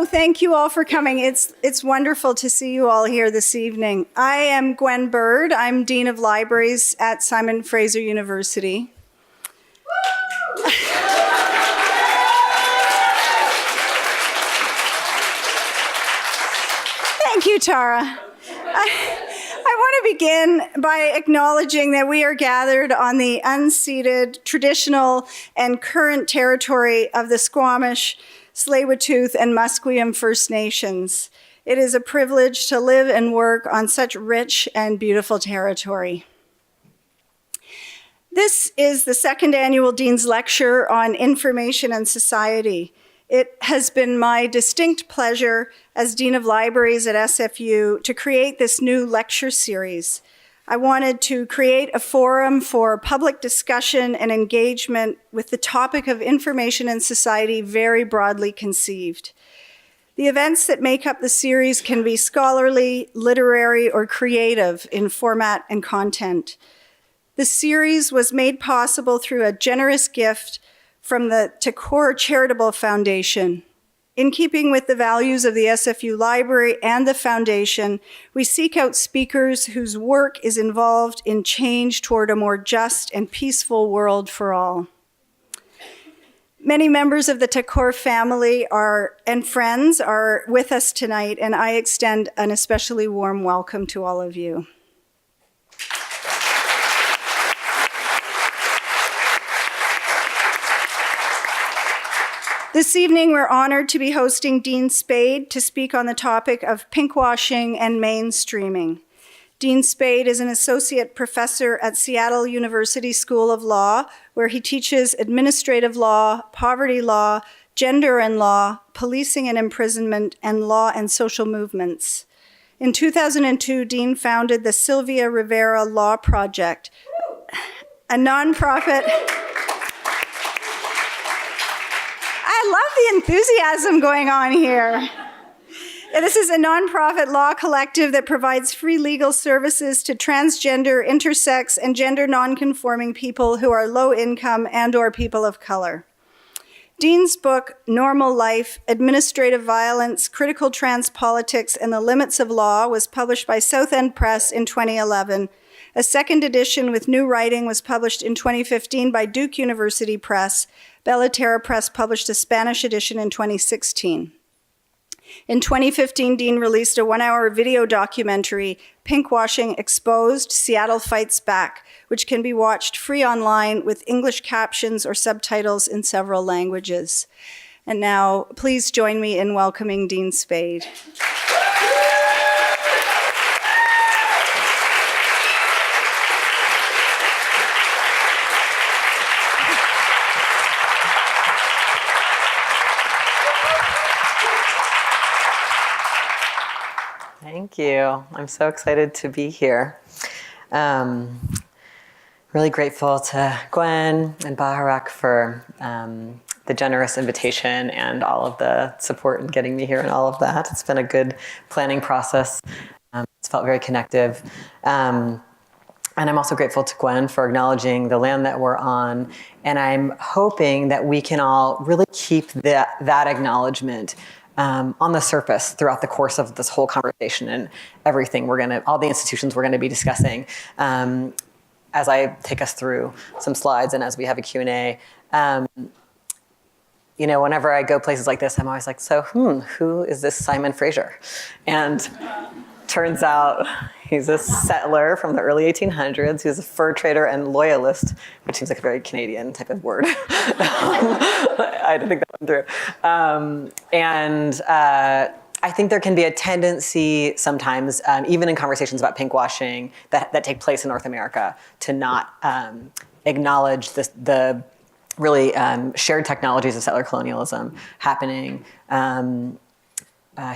So thank you all for coming. It's wonderful to see you all here this evening. I am Gwen Bird. I'm Dean of Libraries at Simon Fraser University. Thank you, Tara. I want to begin by acknowledging that we are gathered on the unceded, traditional, and current territory of the Squamish, Tsleil-Waututh, and Musqueam First Nations. It is a privilege to live and work on such rich and beautiful territory. This is the second annual Dean's Lecture on Information and Society. It has been my distinct pleasure as Dean of Libraries at SFU to create this new lecture series. I wanted to create a forum for public discussion and engagement with the topic of information and society very broadly conceived. The events that make up the series can be scholarly, literary, or creative in format and content. The series was made possible through a generous gift from the Takor Charitable Foundation. In keeping with the values of the SFU Library and the Foundation, we seek out speakers whose work is involved in change toward a more just and peaceful world for all. Many members of the Takor family and friends are with us tonight, and I extend an especially warm welcome to all of you. This evening, we're honored to be hosting Dean Spade to speak on the topic of pinkwashing and mainstreaming. Dean Spade is an associate professor at Seattle University School of Law, where he teaches administrative law, poverty law, gender and law, policing and imprisonment, and law and social movements. In 2002, Dean founded the Sylvia Rivera Law Project, a nonprofit. I love the enthusiasm going on here. This is a nonprofit law collective that provides free legal services to transgender, intersex, and gender nonconforming people who are low income and/or people of color. Dean's book, Normal Life, Administrative Violence, Critical Trans Politics, and the Limits of Law was published by Southend Press in 2011. A second edition with new writing was published in 2015 by Duke University Press. Bellaterra Press published a Spanish edition in 2016. In 2015, Dean released a one-hour video documentary, Pinkwashing Exposed, Seattle Fights Back, which can be watched free online with English captions or subtitles in several languages. And now, please join me in welcoming Dean Spade. Thank you. I'm so excited to be here. Really grateful to Gwen and Baharak for the generous invitation and all of the support in getting me here and all of that. It's been a good planning process. It's felt very connective. And I'm also grateful to Gwen for acknowledging the land that we're on. And I'm hoping that we can all really keep that acknowledgement on the surface throughout the course of this whole conversation and everything all the institutions we're gonna be discussing as I take us through some slides and as we have a Q&A. Whenever I go places like this, I'm always like, so who is this Simon Fraser? And turns out he's a settler from the early 1800s. He was a fur trader and loyalist, which seems like a very Canadian type of word. I had to think that one through. I think there can be a tendency sometimes, even in conversations about pinkwashing that take place in North America, to not acknowledge the really shared technologies of settler colonialism happening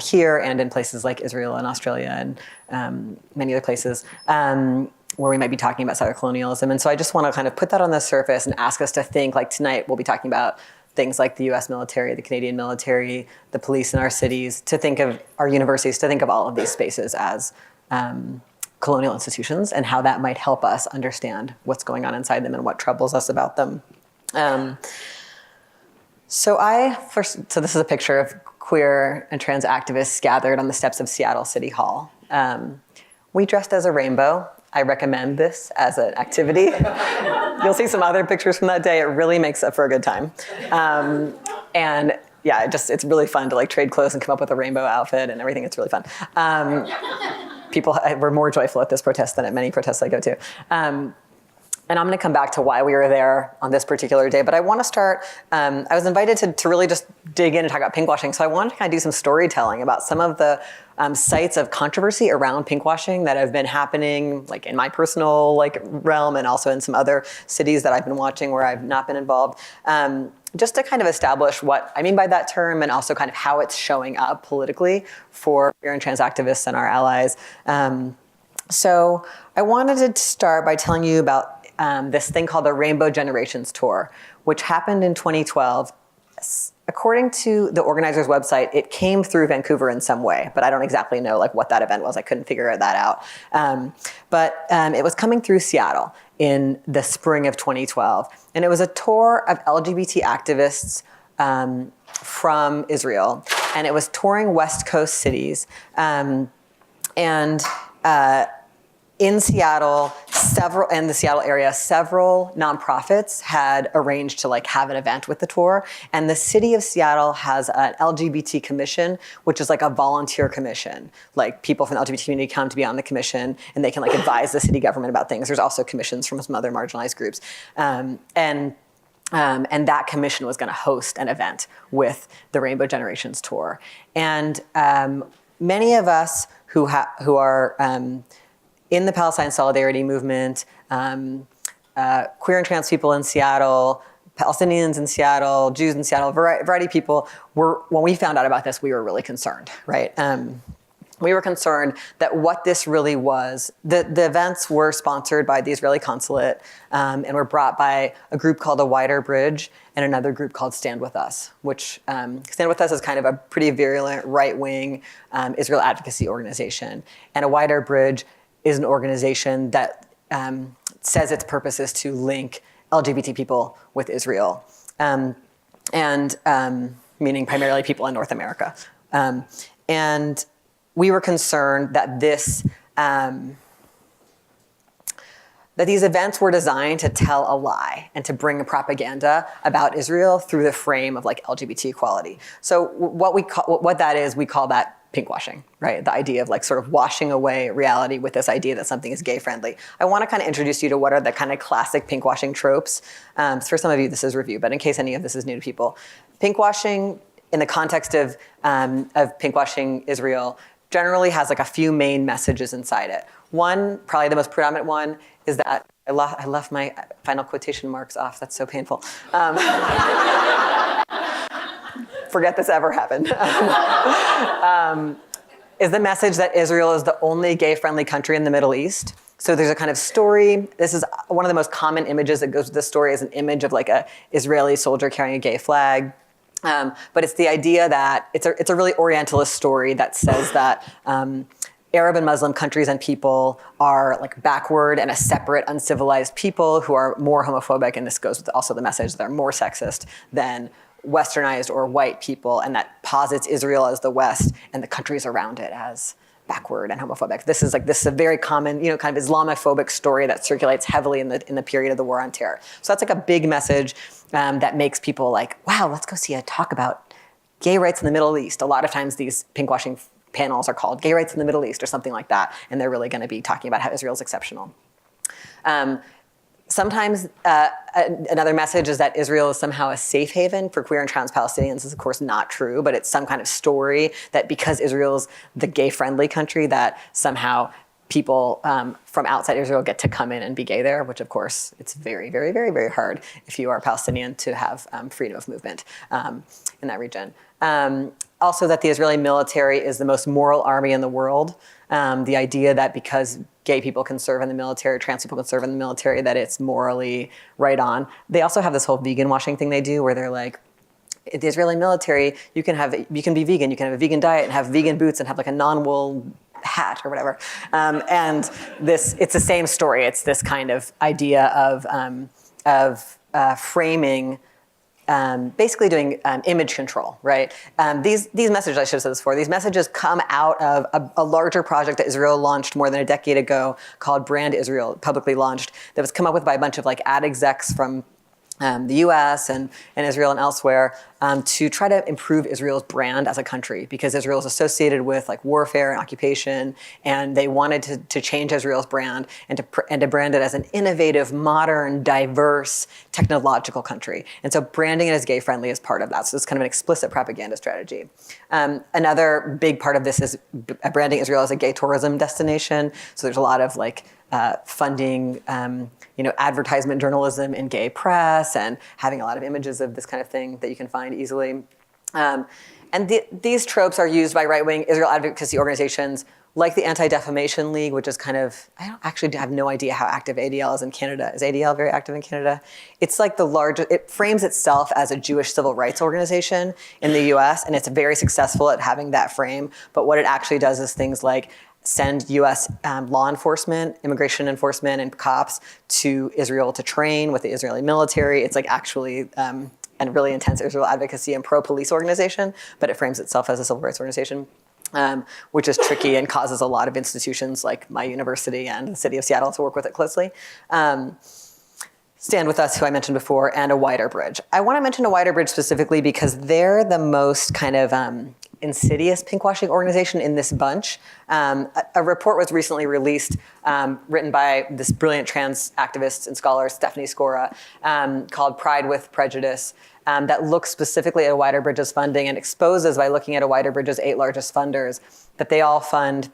here and in places like Israel and Australia and many other places where we might be talking about settler colonialism. And so I just want to kind of put that on the surface and ask us to think, like tonight we'll be talking about things like the US military, the Canadian military, the police in our cities, to think of our universities, to think of all of these spaces as colonial institutions and how that might help us understand what's going on inside them and what troubles us about them. So this is a picture of queer and trans activists gathered on the steps of Seattle City Hall. We dressed as a rainbow. I recommend this as an activity. You'll see some other pictures from that day. It really makes up for a good time. And yeah, it's really fun to like trade clothes and come up with a rainbow outfit and everything. It's really fun. People were more joyful at this protest than at many protests I go to. And I'm going to come back to why we were there on this particular day. But I want to start, I was invited to really just dig in and talk about pinkwashing. So I wanted to kind of do some storytelling about some of the sites of controversy around pinkwashing that have been happening like in my personal like realm and also in some other cities that I've been watching where I've not been involved. Just to kind of establish what I mean by that term and also kind of how it's showing up politically for queer and trans activists and our allies. So I wanted to start by telling you about this thing called the Rainbow Generations Tour, which happened in 2012. According to the organizer's website, it came through Vancouver in some way, but I don't exactly know like what that event was. I couldn't figure that out. But it was coming through Seattle in the spring of 2012. And it was a tour of LGBT activists from Israel. And it was touring West Coast cities. In Seattle, in the Seattle area, several nonprofits had arranged to like have an event with the tour. And the city of Seattle has an LGBT commission, which is like a volunteer commission. Like people from the LGBT community come to be on the commission and they can like advise the city government about things. There's also commissions from some other marginalized groups. And that commission was going to host an event with the Rainbow Generations Tour. And many of us who are in the Palestine Solidarity Movement, queer and trans people in Seattle, Palestinians in Seattle, Jews in Seattle, variety of people, when we found out about this, we were really concerned, right? We were concerned that what this really was, the events were sponsored by the Israeli consulate and were brought by a group called A Wider Bridge and another group called Stand With Us, which Stand With Us is kind of a pretty virulent right-wing Israel advocacy organization. And A Wider Bridge is an organization that says its purpose is to link LGBT people with Israel, meaning primarily people in North America. And we were concerned that these events were designed to tell a lie and to bring a propaganda about Israel through the frame of like LGBT equality. So what that is, we call that pinkwashing, right? The idea of like sort of washing away reality with this idea that something is gay friendly. I want to kind of introduce you to what are the kind of classic pinkwashing tropes. For some of you, this is review, but in case any of this is new to people, pinkwashing in the context of pinkwashing Israel generally has like a few main messages inside it. One, probably the most predominant one, is that I left my final quotation marks off. That's so painful. Forget this ever happened. Is the message that Israel is the only gay-friendly country in the Middle East. So there's a kind of story. This is one of the most common images that goes with this story is an image of like a Israeli soldier carrying a gay flag. But it's the idea that it's a really Orientalist story that says that Arab and Muslim countries and people are like backward and a separate, uncivilized people who are more homophobic. And this goes with also the message that they're more sexist than Westernized or white people, and that posits Israel as the West and the countries around it as backward and homophobic. This is a very common, kind of Islamophobic story that circulates heavily in the period of the War on Terror. So that's like a big message that makes people like, wow, let's go see a talk about gay rights in the Middle East. A lot of times these pinkwashing panels are called Gay Rights in the Middle East or something like that, and they're really going to be talking about how Israel's exceptional. Sometimes another message is that Israel is somehow a safe haven for queer and trans Palestinians. This is of course not true, but it's some kind of story that because Israel's the gay-friendly country, that somehow people from outside Israel get to come in and be gay there, which of course it's very, very, very, very hard if you are Palestinian to have freedom of movement in that region. Also that the Israeli military is the most moral army in the world. The idea that because gay people can serve in the military, trans people can serve in the military, that it's morally right on. They also have this whole vegan washing thing they do where they're like, the Israeli military, you can be vegan, you can have a vegan diet and have vegan boots and have like a non-wool hat or whatever. And it's the same story. It's this kind of idea of framing basically doing image control, right? These messages, I should have said this before, these messages come out of a larger project that Israel launched more than a decade ago called Brand Israel, publicly launched, that was come up with by a bunch of like ad execs from the US and Israel and elsewhere to try to improve Israel's brand as a country, because Israel is associated with like warfare and occupation, and they wanted to change Israel's brand and to brand it as an innovative, modern, diverse, technological country. And so branding it as gay friendly is part of that. So it's kind of an explicit propaganda strategy. Another big part of this is branding Israel as a gay tourism destination. So there's a lot of like funding, advertisement journalism in gay press, and having a lot of images of this kind of thing that you can find easily. These tropes are used by right-wing Israel advocacy organizations like the Anti-Defamation League, which is kind of, I don't actually have no idea how active ADL is in Canada. Is ADL very active in Canada? It's like the largest, it frames itself as a Jewish civil rights organization in the US, and it's very successful at having that frame. But what it actually does is things like send U.S. Law enforcement, immigration enforcement, and cops to Israel to train with the Israeli military. It's like actually a really intense Israel advocacy and pro-police organization, but it frames itself as a civil rights organization, which is tricky and causes a lot of institutions like my university and the city of Seattle to work with it closely. Stand With Us, who I mentioned before, and A Wider Bridge. I want to mention A Wider Bridge specifically because they're the most kind of insidious pinkwashing organization in this bunch. A report was recently released, written by this brilliant trans activist and scholar, Stephanie Skora, called Pride with Prejudice, that looks specifically at A Wider Bridge's funding and exposes, by looking at A Wider Bridge's 8 largest funders, that they all fund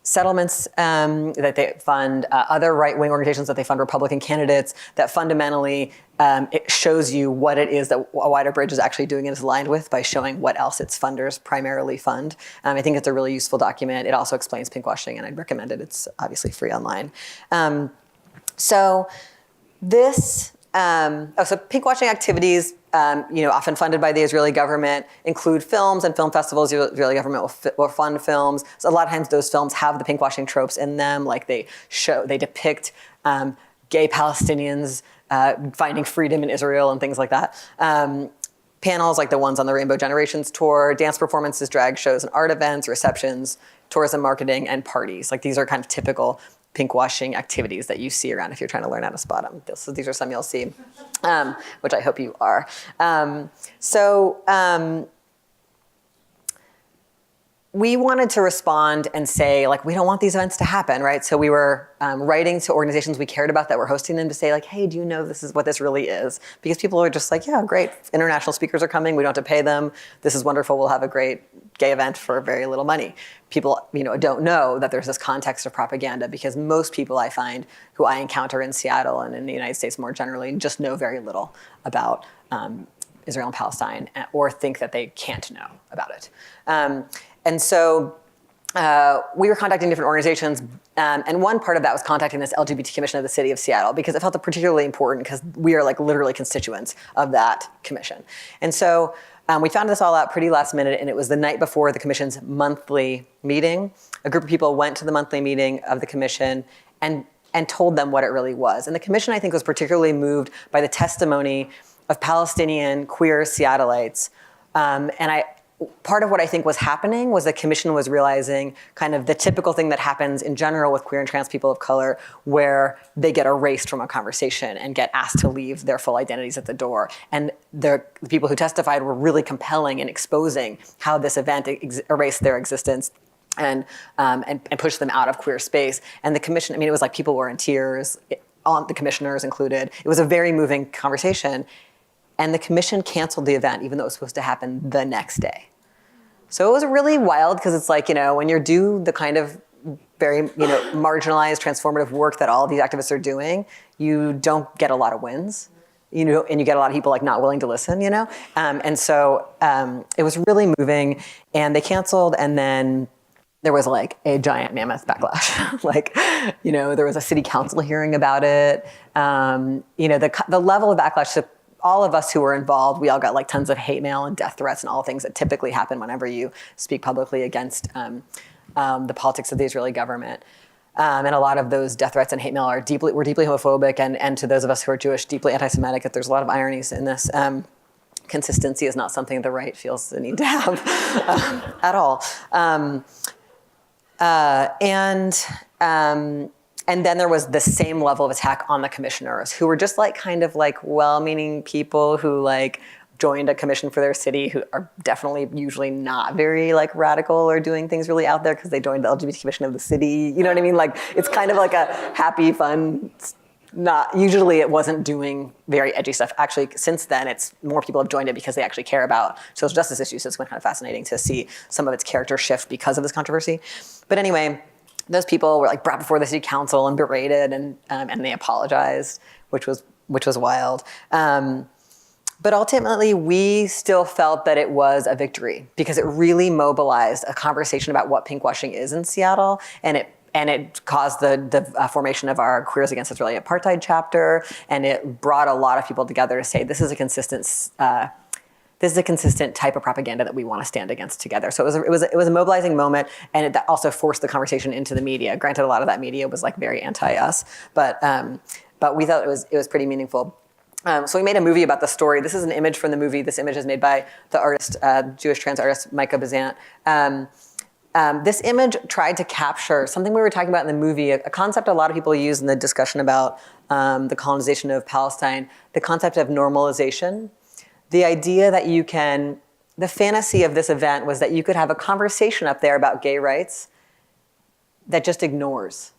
settlements, that they fund other right-wing organizations, that they fund Republican candidates, that fundamentally it shows you what it is that A Wider Bridge is actually doing and is aligned with by showing what else its funders primarily fund. I think it's a really useful document. It also explains pinkwashing, and I'd recommend it. It's obviously free online. So pinkwashing activities, often funded by the Israeli government, include films and film festivals. The Israeli government will fund films. So a lot of times those films have the pinkwashing tropes in them, like they depict gay Palestinians finding freedom in Israel and things like that. Panels like the ones on the Rainbow Generations tour, dance performances, drag shows, and art events, receptions, tourism marketing, and parties. Like these are kind of typical pinkwashing activities that you see around if you're trying to learn how to spot them. So these are some you'll see, which I hope you are. We wanted to respond and say, like, we don't want these events to happen, right? So we were writing to organizations we cared about that were hosting them to say, like, hey, do you know this is what this really is? Because people are just like, yeah, great, international speakers are coming, we don't have to pay them, this is wonderful, we'll have a great gay event for very little money. People, don't know that there's this context of propaganda, because most people I find who I encounter in Seattle and in the United States more generally just know very little about Israel and Palestine, or think that they can't know about it. And so we were contacting different organizations, and one part of that was contacting this LGBT commission of the city of Seattle, because it felt particularly important, because we are like literally constituents of that commission. And so we found this all out pretty last minute, and it was the night before the commission's monthly meeting. A group of people went to the monthly meeting of the commission and told them what it really was. And the commission, I think, was particularly moved by the testimony of Palestinian queer Seattleites. Part of what I think was happening was the commission was realizing kind of the typical thing that happens in general with queer and trans people of color, where they get erased from a conversation and get asked to leave their full identities at the door. And the people who testified were really compelling in exposing how this event erased their existence and pushed them out of queer space. And the commission, it was like people were in tears, the commissioners included. It was a very moving conversation. And the commission canceled the event, even though it was supposed to happen the next day. So it was really wild, because it's like, when you do the kind of very, marginalized, transformative work that all of these activists are doing, you don't get a lot of wins, and you get a lot of people like not willing to listen, And so it was really moving, and they canceled, and then there was like a giant mammoth backlash. There was a city council hearing about it. The level of backlash to all of us who were involved, we all got like tons of hate mail and death threats and all things that typically happen whenever you speak publicly against the politics of the Israeli government. And a lot of those death threats and hate mail were deeply homophobic, and to those of us who are Jewish, deeply anti-Semitic. There's a lot of ironies in this. Consistency is not something the right feels the need to have at all. And then there was the same level of attack on the commissioners, who were just like kind of like well-meaning people who like joined a commission for their city, who are definitely usually not very like radical or doing things really out there because they joined the LGBT commission of the city. You know what I mean? Like it's kind of like a happy, fun. Not usually it wasn't doing very edgy stuff. Actually, since then, it's more people have joined it because they actually care about social justice issues. So it's been kind of fascinating to see some of its character shift because of this controversy. But anyway, those people were like brought before the city council and berated, and they apologized, which was wild. But ultimately, we still felt that it was a victory because it really mobilized a conversation about what pinkwashing is in Seattle, and it caused the formation of our Queers Against Israeli Apartheid chapter, and it brought a lot of people together to say this is a consistent type of propaganda that we want to stand against together. So it was a mobilizing moment, and that also forced the conversation into the media. Granted, a lot of that media was like very anti-us, but we thought it was pretty meaningful. So we made a movie about the story. This is an image from the movie. This image is made by the artist, Jewish trans artist Micah Bazant. This image tried to capture something we were talking about in the movie, a concept a lot of people use in the discussion about the colonization of Palestine, the concept of normalization. The idea that the fantasy of this event was that you could have a conversation up there about gay rights that just ignores,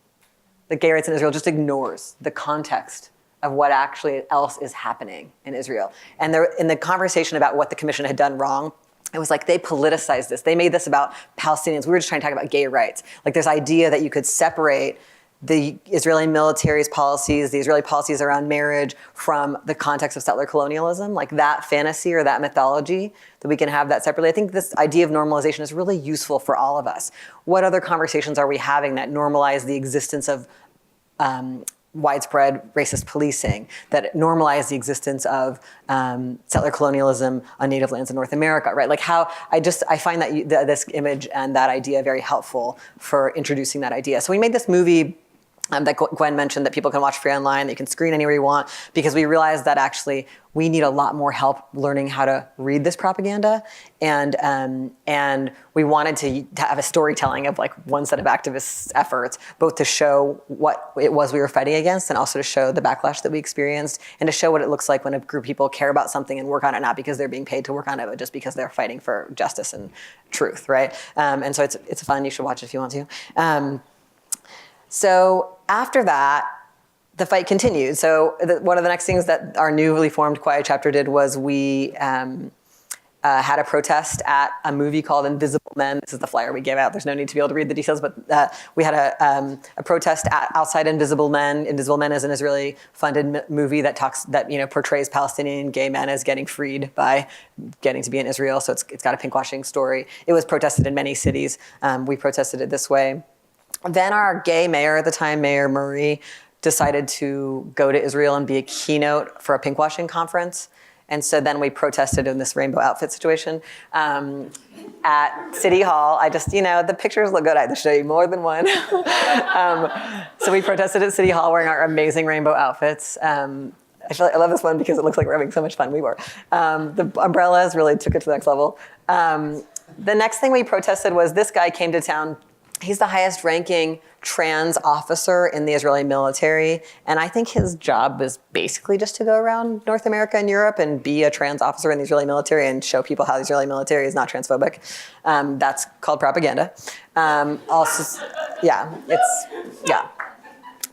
the gay rights in Israel just ignores the context of what actually else is happening in Israel. And in the conversation about what the commission had done wrong, it was like they politicized this. They made this about Palestinians. We were just trying to talk about gay rights. Like this idea that you could separate the Israeli military's policies, the Israeli policies around marriage from the context of settler colonialism, like that fantasy or that mythology, that we can have that separately. I think this idea of normalization is really useful for all of us. What other conversations are we having that normalize the existence of widespread racist policing, that normalize the existence of settler colonialism on native lands in North America, right? Like how I find that this image and that idea very helpful for introducing that idea. So we made this movie that Gwen mentioned that people can watch free online, that you can screen anywhere you want, because we realized that actually we need a lot more help learning how to read this propaganda. And we wanted to have a storytelling of like one set of activists' efforts, both to show what it was we were fighting against and also to show the backlash that we experienced and to show what it looks like when a group of people care about something and work on it, not because they're being paid to work on it, but just because they're fighting for justice and truth, right? And so it's fun. You should watch it if you want to. So after that, the fight continued. So one of the next things that our newly formed Quiet Chapter did was we had a protest at a movie called Invisible Men. This is the flyer we gave out. There's no need to be able to read the details, but we had a protest outside Invisible Men. Invisible Men is an Israeli-funded movie that portrays Palestinian gay men as getting freed by getting to be in Israel. So it's got a pinkwashing story. It was protested in many cities. We protested it this way. Then our gay mayor at the time, Mayor Murray, decided to go to Israel and be a keynote for a pinkwashing conference. And so then we protested in this rainbow outfit situation at City Hall. The pictures look good. I have to show you more than one. So we protested at City Hall wearing our amazing rainbow outfits. I love this one because it looks like we're having so much fun. We were. The umbrellas really took it to the next level. The next thing we protested was this guy came to town. He's the highest ranking trans officer in the Israeli military. And I think his job is basically just to go around North America and Europe and be a trans officer in the Israeli military and show people how the Israeli military is not transphobic. That's called propaganda.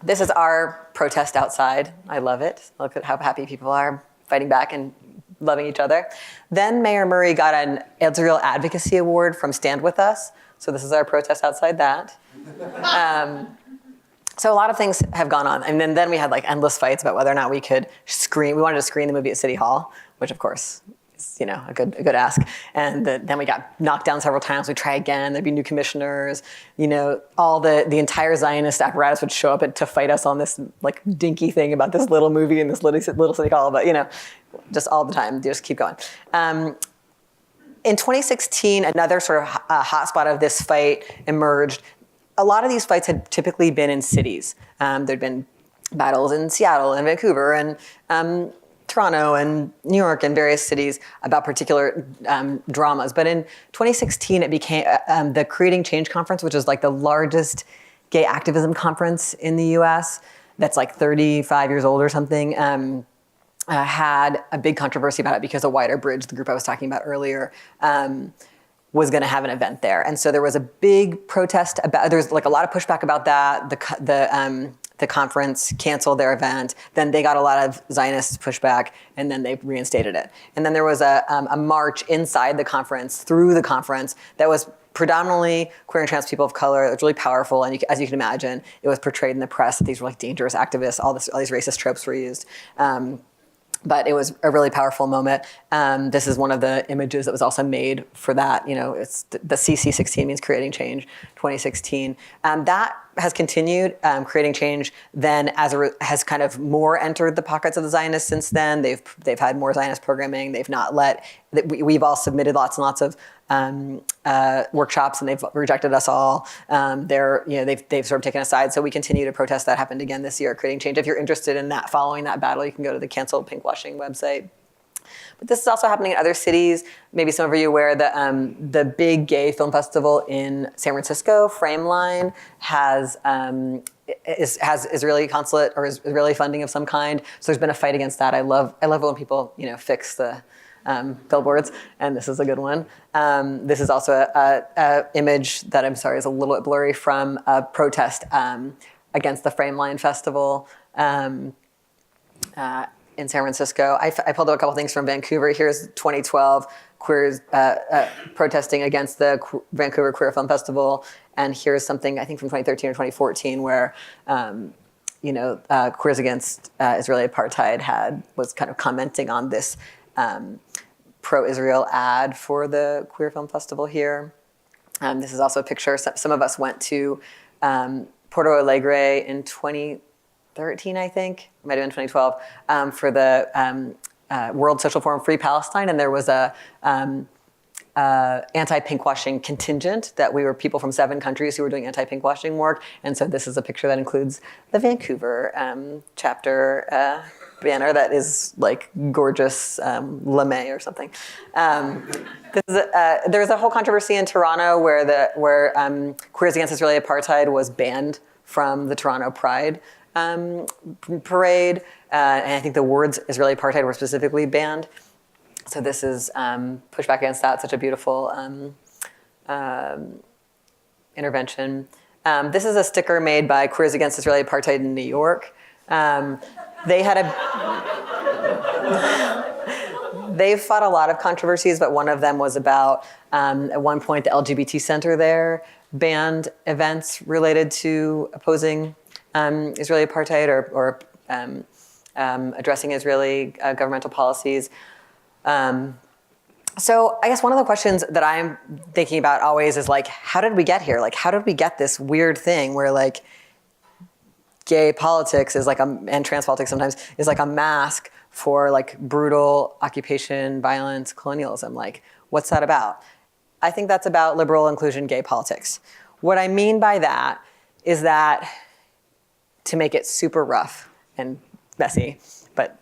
This is our protest outside. I love it. Look at how happy people are fighting back and loving each other. Then Mayor Murray got an Israel Advocacy Award from Stand With Us. So this is our protest outside that. So a lot of things have gone on. And then we had like endless fights about whether or not we could screen. We wanted to screen the movie at City Hall, which of course is, a good ask. And then we got knocked down several times. We'd try again. There'd be new commissioners. All the entire Zionist apparatus would show up to fight us on this like dinky thing about this little movie in this little City Hall. But just all the time, just keep going. In 2016, another sort of hotspot of this fight emerged. a lot of these fights had typically been in cities. There'd been battles in Seattle and Vancouver and Toronto and New York and various cities about particular dramas. But in 2016, it became the Creating Change Conference, which is like the largest gay activism conference in the US that's like 35 years old or something, had a big controversy about it because a Wider Bridge, the group I was talking about earlier, was going to have an event there. And so there was a big protest about, there was like a lot of pushback about that. The conference canceled their event. Then they got a lot of Zionist pushback, and then they reinstated it. And then there was a march inside the conference, through the conference, that was predominantly queer and trans people of color. It was really powerful, and as you can imagine, it was portrayed in the press that these were like dangerous activists. All these racist tropes were used. But it was a really powerful moment. This is one of the images that was also made for that. You know, it's the CC16 means Creating Change, 2016. That has continued, Creating Change. Then, has kind of more entered the pockets of the Zionists since then. They've had more Zionist programming. They've not let. We've all submitted lots and lots of workshops, and they've rejected us all. They've sort of taken us aside. So we continue to protest. That happened again this year at Creating Change. If you're interested in that, following that battle, you can go to the Cancel Pinkwashing website. But this is also happening in other cities. Maybe some of you are aware that the big gay film festival in San Francisco, Frameline, has Israeli consulate or Israeli funding of some kind. So there's been a fight against that. I love it when people fix the billboards, and this is a good one. This is also a image that I'm sorry is a little bit blurry from a protest against the Frameline Festival. In San Francisco. I pulled up a couple things from Vancouver. Here's 2012, queers protesting against the Vancouver Queer Film Festival. And here's something, I think from 2013 or 2014, where Queers Against Israeli Apartheid was kind of commenting on this pro-Israel ad for the Queer Film Festival here. This is also a picture. Some of us went to Porto Alegre in 2013, I think, it might have been 2012, for the World Social Forum Free Palestine, and there was a anti-pinkwashing contingent that we were people from 7 countries who were doing anti-pinkwashing work, and so this is a picture that includes the Vancouver chapter banner that is like gorgeous lame or something. There's a whole controversy in Toronto where Queers Against Israeli Apartheid was banned from the Toronto Pride parade, and I think the words Israeli apartheid were specifically banned. So this is pushback against that. Such a beautiful intervention. This is a sticker made by Queers Against Israeli Apartheid in New York. They've fought a lot of controversies, but one of them was about, at one point, the LGBT Center there banned events related to opposing Israeli apartheid or addressing Israeli governmental policies. So I guess one of the questions that I'm thinking about always is like, how did we get here? Like, how did we get this weird thing where like gay politics is like and trans politics sometimes is like a mask for like brutal occupation, violence, colonialism? Like, what's that about? I think that's about liberal inclusion gay politics. What I mean by that is that, to make it super rough and messy, but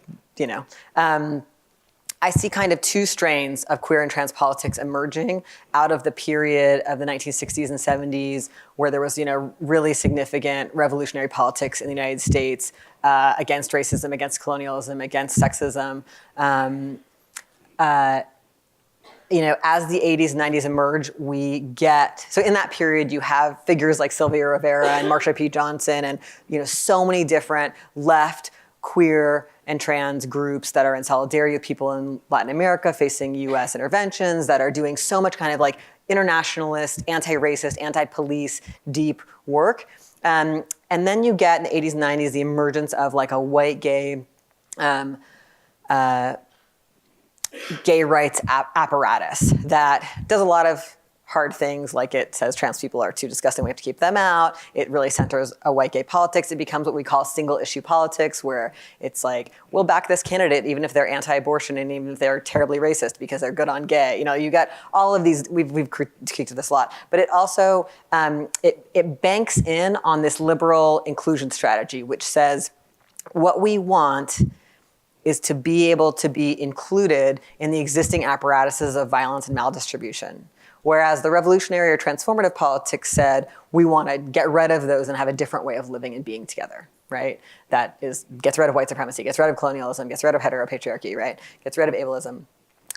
I see kind of 2 strains of queer and trans politics emerging out of the period of the 1960s and 70s, where there was, really significant revolutionary politics in the United States against racism, against colonialism, against sexism. As the 80s and 90s emerge, so in that period, you have figures like Sylvia Rivera and Marsha P. Johnson and, so many different left, queer, and trans groups that are in solidarity with people in Latin America facing US interventions, that are doing so much kind of like internationalist, anti-racist, anti-police, deep work. And then you get in the 80s and 90s the emergence of like a white gay gay rights apparatus that does a lot of hard things, like it says trans people are too disgusting, we have to keep them out. It really centers a white gay politics. It becomes what we call single issue politics, where it's like, we'll back this candidate even if they're anti-abortion and even if they're terribly racist because they're good on gay. You know, you got all of these, we've critiqued this a lot, but it also, it banks in on this liberal inclusion strategy, which says what we want is to be able to be included in the existing apparatuses of violence and maldistribution. Whereas the revolutionary or transformative politics said, we want to get rid of those and have a different way of living and being together, right? That is, gets rid of white supremacy, gets rid of colonialism, gets rid of heteropatriarchy, right? Gets rid of ableism.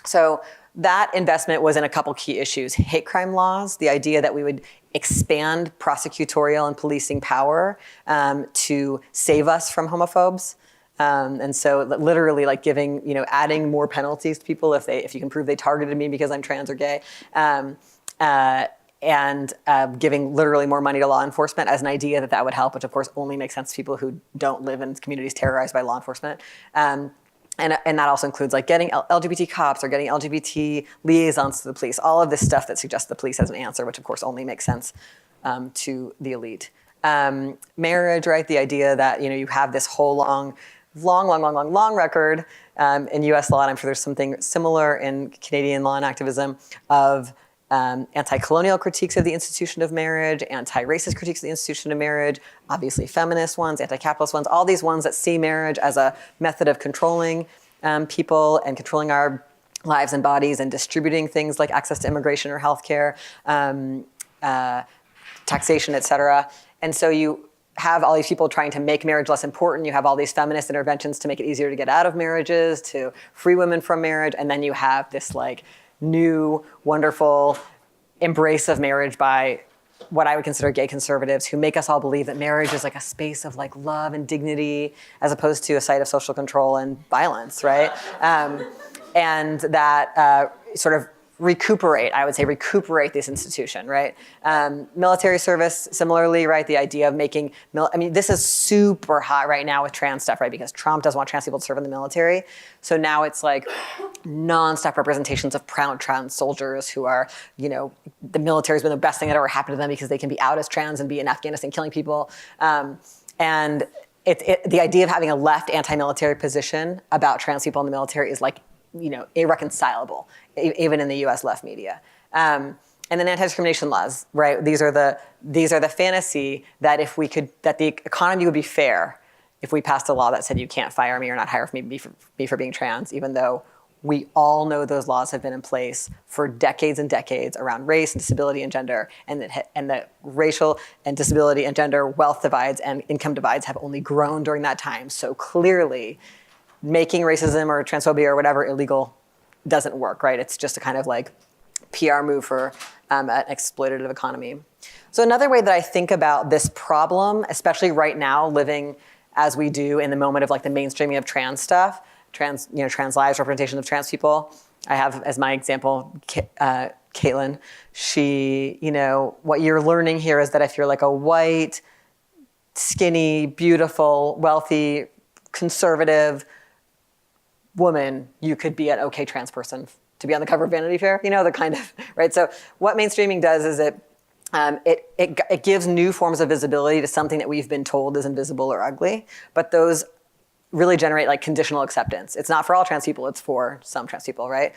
So that investment was in a couple key issues. Hate crime laws, the idea that we would expand prosecutorial and policing power to save us from homophobes. And so literally like giving, adding more penalties to people if you can prove they targeted me because I'm trans or gay. And giving literally more money to law enforcement as an idea that would help, which of course only makes sense to people who don't live in communities terrorized by law enforcement. And that also includes like getting LGBT cops or getting LGBT liaisons to the police, all of this stuff that suggests the police as an answer, which of course only makes sense to the elite. Marriage, right? The idea that, you have this whole long record in US law, and I'm sure there's something similar in Canadian law and activism, of anti-colonial critiques of the institution of marriage, anti-racist critiques of the institution of marriage, obviously feminist ones, anti-capitalist ones, all these ones that see marriage as a method of controlling people and controlling our lives and bodies and distributing things like access to immigration or healthcare, taxation, et cetera. And so you have all these people trying to make marriage less important. You have all these feminist interventions to make it easier to get out of marriages, to free women from marriage. And then you have this like new, wonderful embrace of marriage by what I would consider gay conservatives, who make us all believe that marriage is like a space of like love and dignity, as opposed to a site of social control and violence, right? And that sort of recuperate this institution, right? Military service, similarly, right? The idea of making, this is super hot right now with trans stuff, right? Because Trump doesn't want trans people to serve in the military. So now it's like nonstop representations of proud trans soldiers who are, the military's been the best thing that ever happened to them because they can be out as trans and be in Afghanistan killing people. And the idea of having a left anti-military position about trans people in the military is like, irreconcilable, even in the U.S. left media. And then anti-discrimination laws, right? These are the fantasy that that the economy would be fair if we passed a law that said you can't fire me or not hire me for being trans, even though we all know those laws have been in place for decades and decades around race and disability and gender, and that racial and disability and gender wealth divides and income divides have only grown during that time. So clearly, making racism or transphobia or whatever illegal doesn't work, right? It's just a kind of like PR move for an exploitative economy. So another way that I think about this problem, especially right now, living as we do in the moment of like the mainstreaming of trans stuff, trans lives, representation of trans people. I have as my example, Caitlin. She, what you're learning here is that if you're like a white, skinny, beautiful, wealthy, conservative woman, you could be an okay trans person to be on the cover of Vanity Fair, the kind of, right? So what mainstreaming does is it gives new forms of visibility to something that we've been told is invisible or ugly, but those really generate like conditional acceptance. It's not for all trans people, it's for some trans people, right?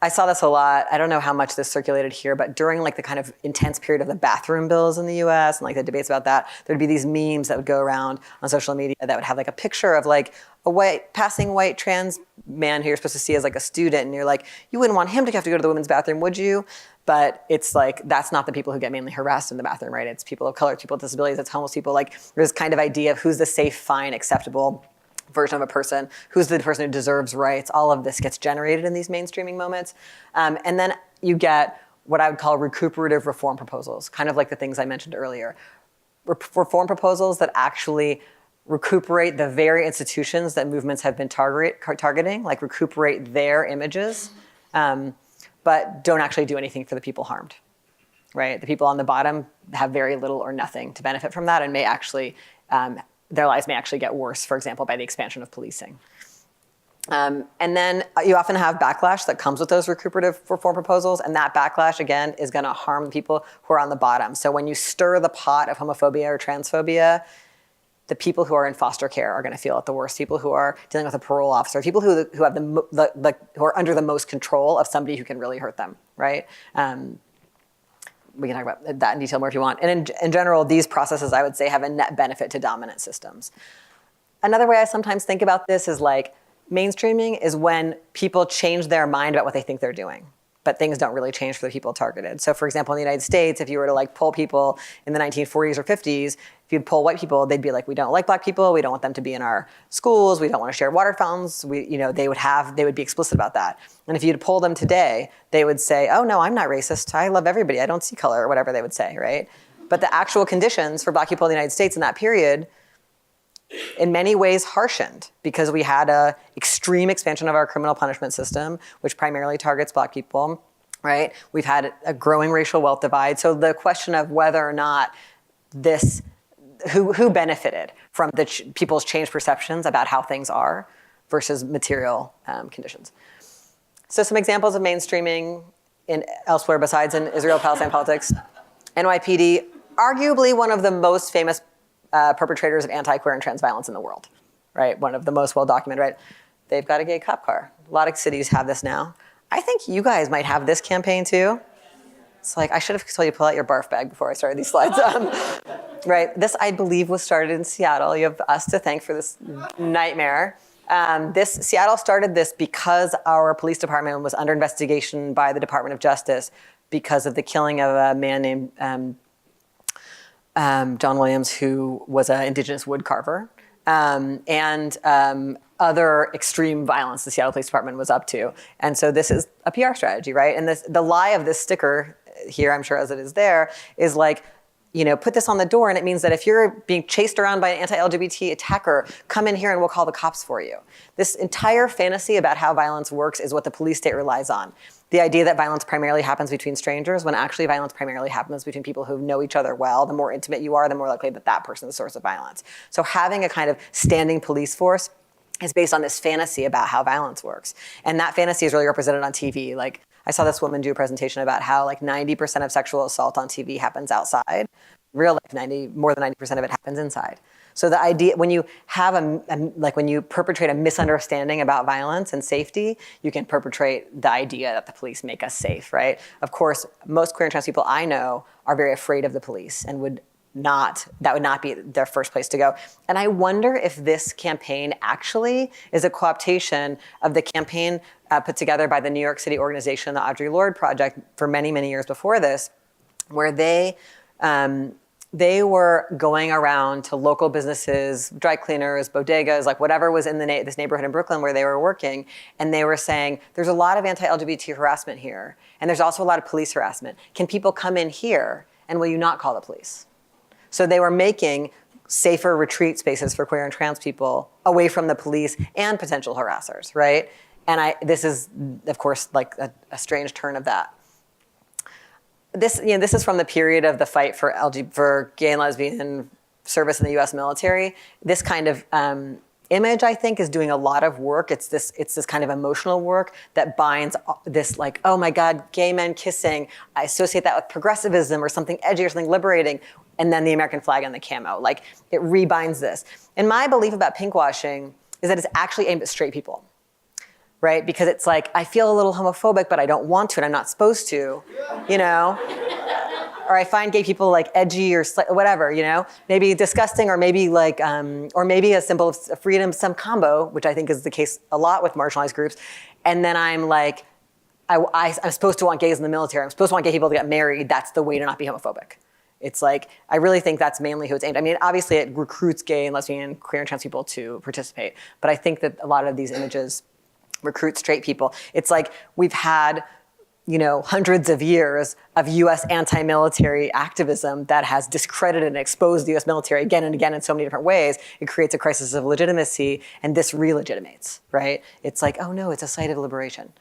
I saw this a lot. I don't know how much this circulated here, but during like the kind of intense period of the bathroom bills in the US and like the debates about that, there'd be these memes that would go around on social media that would have like a picture of like a passing white trans man who you're supposed to see as like a student. And you're like, you wouldn't want him to have to go to the women's bathroom, would you? But it's like, that's not the people who get mainly harassed in the bathroom, right? It's people of color, people with disabilities, it's homeless people. Like there's kind of idea of who's the safe, fine, acceptable version of a person, who's the person who deserves rights. All of this gets generated in these mainstreaming moments. And then you get what I would call recuperative reform proposals, kind of like the things I mentioned earlier. Reform proposals that actually recuperate the very institutions that movements have been targeting, like recuperate their images, but don't actually do anything for the people harmed, right? The people on the bottom have very little or nothing to benefit from that and may actually, their lives may actually get worse, for example, by the expansion of policing. And then you often have backlash that comes with those recuperative reform proposals, and that backlash, again, is gonna harm the people who are on the bottom. So when you stir the pot of homophobia or transphobia, the people who are in foster care are gonna feel it the worst. People who are dealing with a parole officer, people who have who are under the most control of somebody who can really hurt them, right? We can talk about that in detail more if you want. And in general, these processes, I would say, have a net benefit to dominant systems. Another way I sometimes think about this is like, mainstreaming is when people change their mind about what they think they're doing, but things don't really change for the people targeted. So for example, in the United States, if you were to like poll people in the 1940s or 50s, if you'd poll white people, they'd be like, we don't like black people, we don't want them to be in our schools, we don't want to share water fountains, they would be explicit about that. And if you'd poll them today, they would say, oh no, I'm not racist, I love everybody, I don't see color, or whatever they would say, right? But the actual conditions for black people in the United States in that period in many ways harshened because we had a extreme expansion of our criminal punishment system, which primarily targets black people, right? We've had a growing racial wealth divide. So the question of whether or not who benefited from people's changed perceptions about how things are versus material conditions. So some examples of mainstreaming elsewhere besides in Israel-Palestine politics. NYPD, arguably one of the most famous perpetrators of anti-queer and trans violence in the world, right? One of the most well-documented, right? They've got a gay cop car. A lot of cities have this now. I think you guys might have this campaign too. It's like, I should have told you to pull out your barf bag before I started these slides. Right, this I believe was started in Seattle. You have us to thank for this nightmare. Seattle started this because our police department was under investigation by the Department of Justice because of the killing of a man named John Williams, who was an indigenous wood carver, and other extreme violence the Seattle Police Department was up to. And so this is a PR strategy, right? And the lie of this sticker here, I'm sure as it is there, is like, put this on the door and it means that if you're being chased around by an anti-LGBT attacker, come in here and we'll call the cops for you. This entire fantasy about how violence works is what the police state relies on. The idea that violence primarily happens between strangers when actually violence primarily happens between people who know each other well. The more intimate you are, the more likely that person is the source of violence. So having a kind of standing police force is based on this fantasy about how violence works. And that fantasy is really represented on TV. Like I saw this woman do a presentation about how like 90% of sexual assault on TV happens outside. Real life, more than 90% of it happens inside. So the idea, when you have when you perpetrate a misunderstanding about violence and safety, you can perpetrate the idea that the police make us safe, right? Of course, most queer and trans people I know are very afraid of the police and that would not be their first place to go. And I wonder if this campaign actually is a co-optation of the campaign put together by the New York City organization, the Audre Lorde Project, for many, many years before this, where they were going around to local businesses, dry cleaners, bodegas, like whatever was in this neighborhood in Brooklyn where they were working, and they were saying, there's a lot of anti-LGBT harassment here, and there's also a lot of police harassment. Can people come in here, and will you not call the police? So they were making safer retreat spaces for queer and trans people away from the police and potential harassers, right? And this is, of course, like a strange turn of that. This is from the period of the fight for gay and lesbian service in the U.S. military. This kind of image, I think, is doing a lot of work. It's this kind of emotional work that binds this like, oh my God, gay men kissing. I associate that with progressivism or something edgy or something liberating. And then the American flag and the camo. Like, it rebinds this. And my belief about pinkwashing is that it's actually aimed at straight people, right? Because it's like, I feel a little homophobic, but I don't want to, and I'm not supposed to, Or I find gay people like edgy or whatever, maybe disgusting, or maybe like, or maybe a symbol of freedom, some combo, which I think is the case a lot with marginalized groups. And then I'm like, I'm supposed to want gays in the military. I'm supposed to want gay people to get married. That's the way to not be homophobic. It's like, I really think that's mainly who it's aimed. I mean, obviously it recruits gay and lesbian, queer and trans people to participate. But I think that a lot of these images recruit straight people. It's like we've had, hundreds of years of US anti-military activism that has discredited and exposed the US military again and again in so many different ways. It creates a crisis of legitimacy, and this re-legitimates, right? It's like, oh no, it's a site of liberation.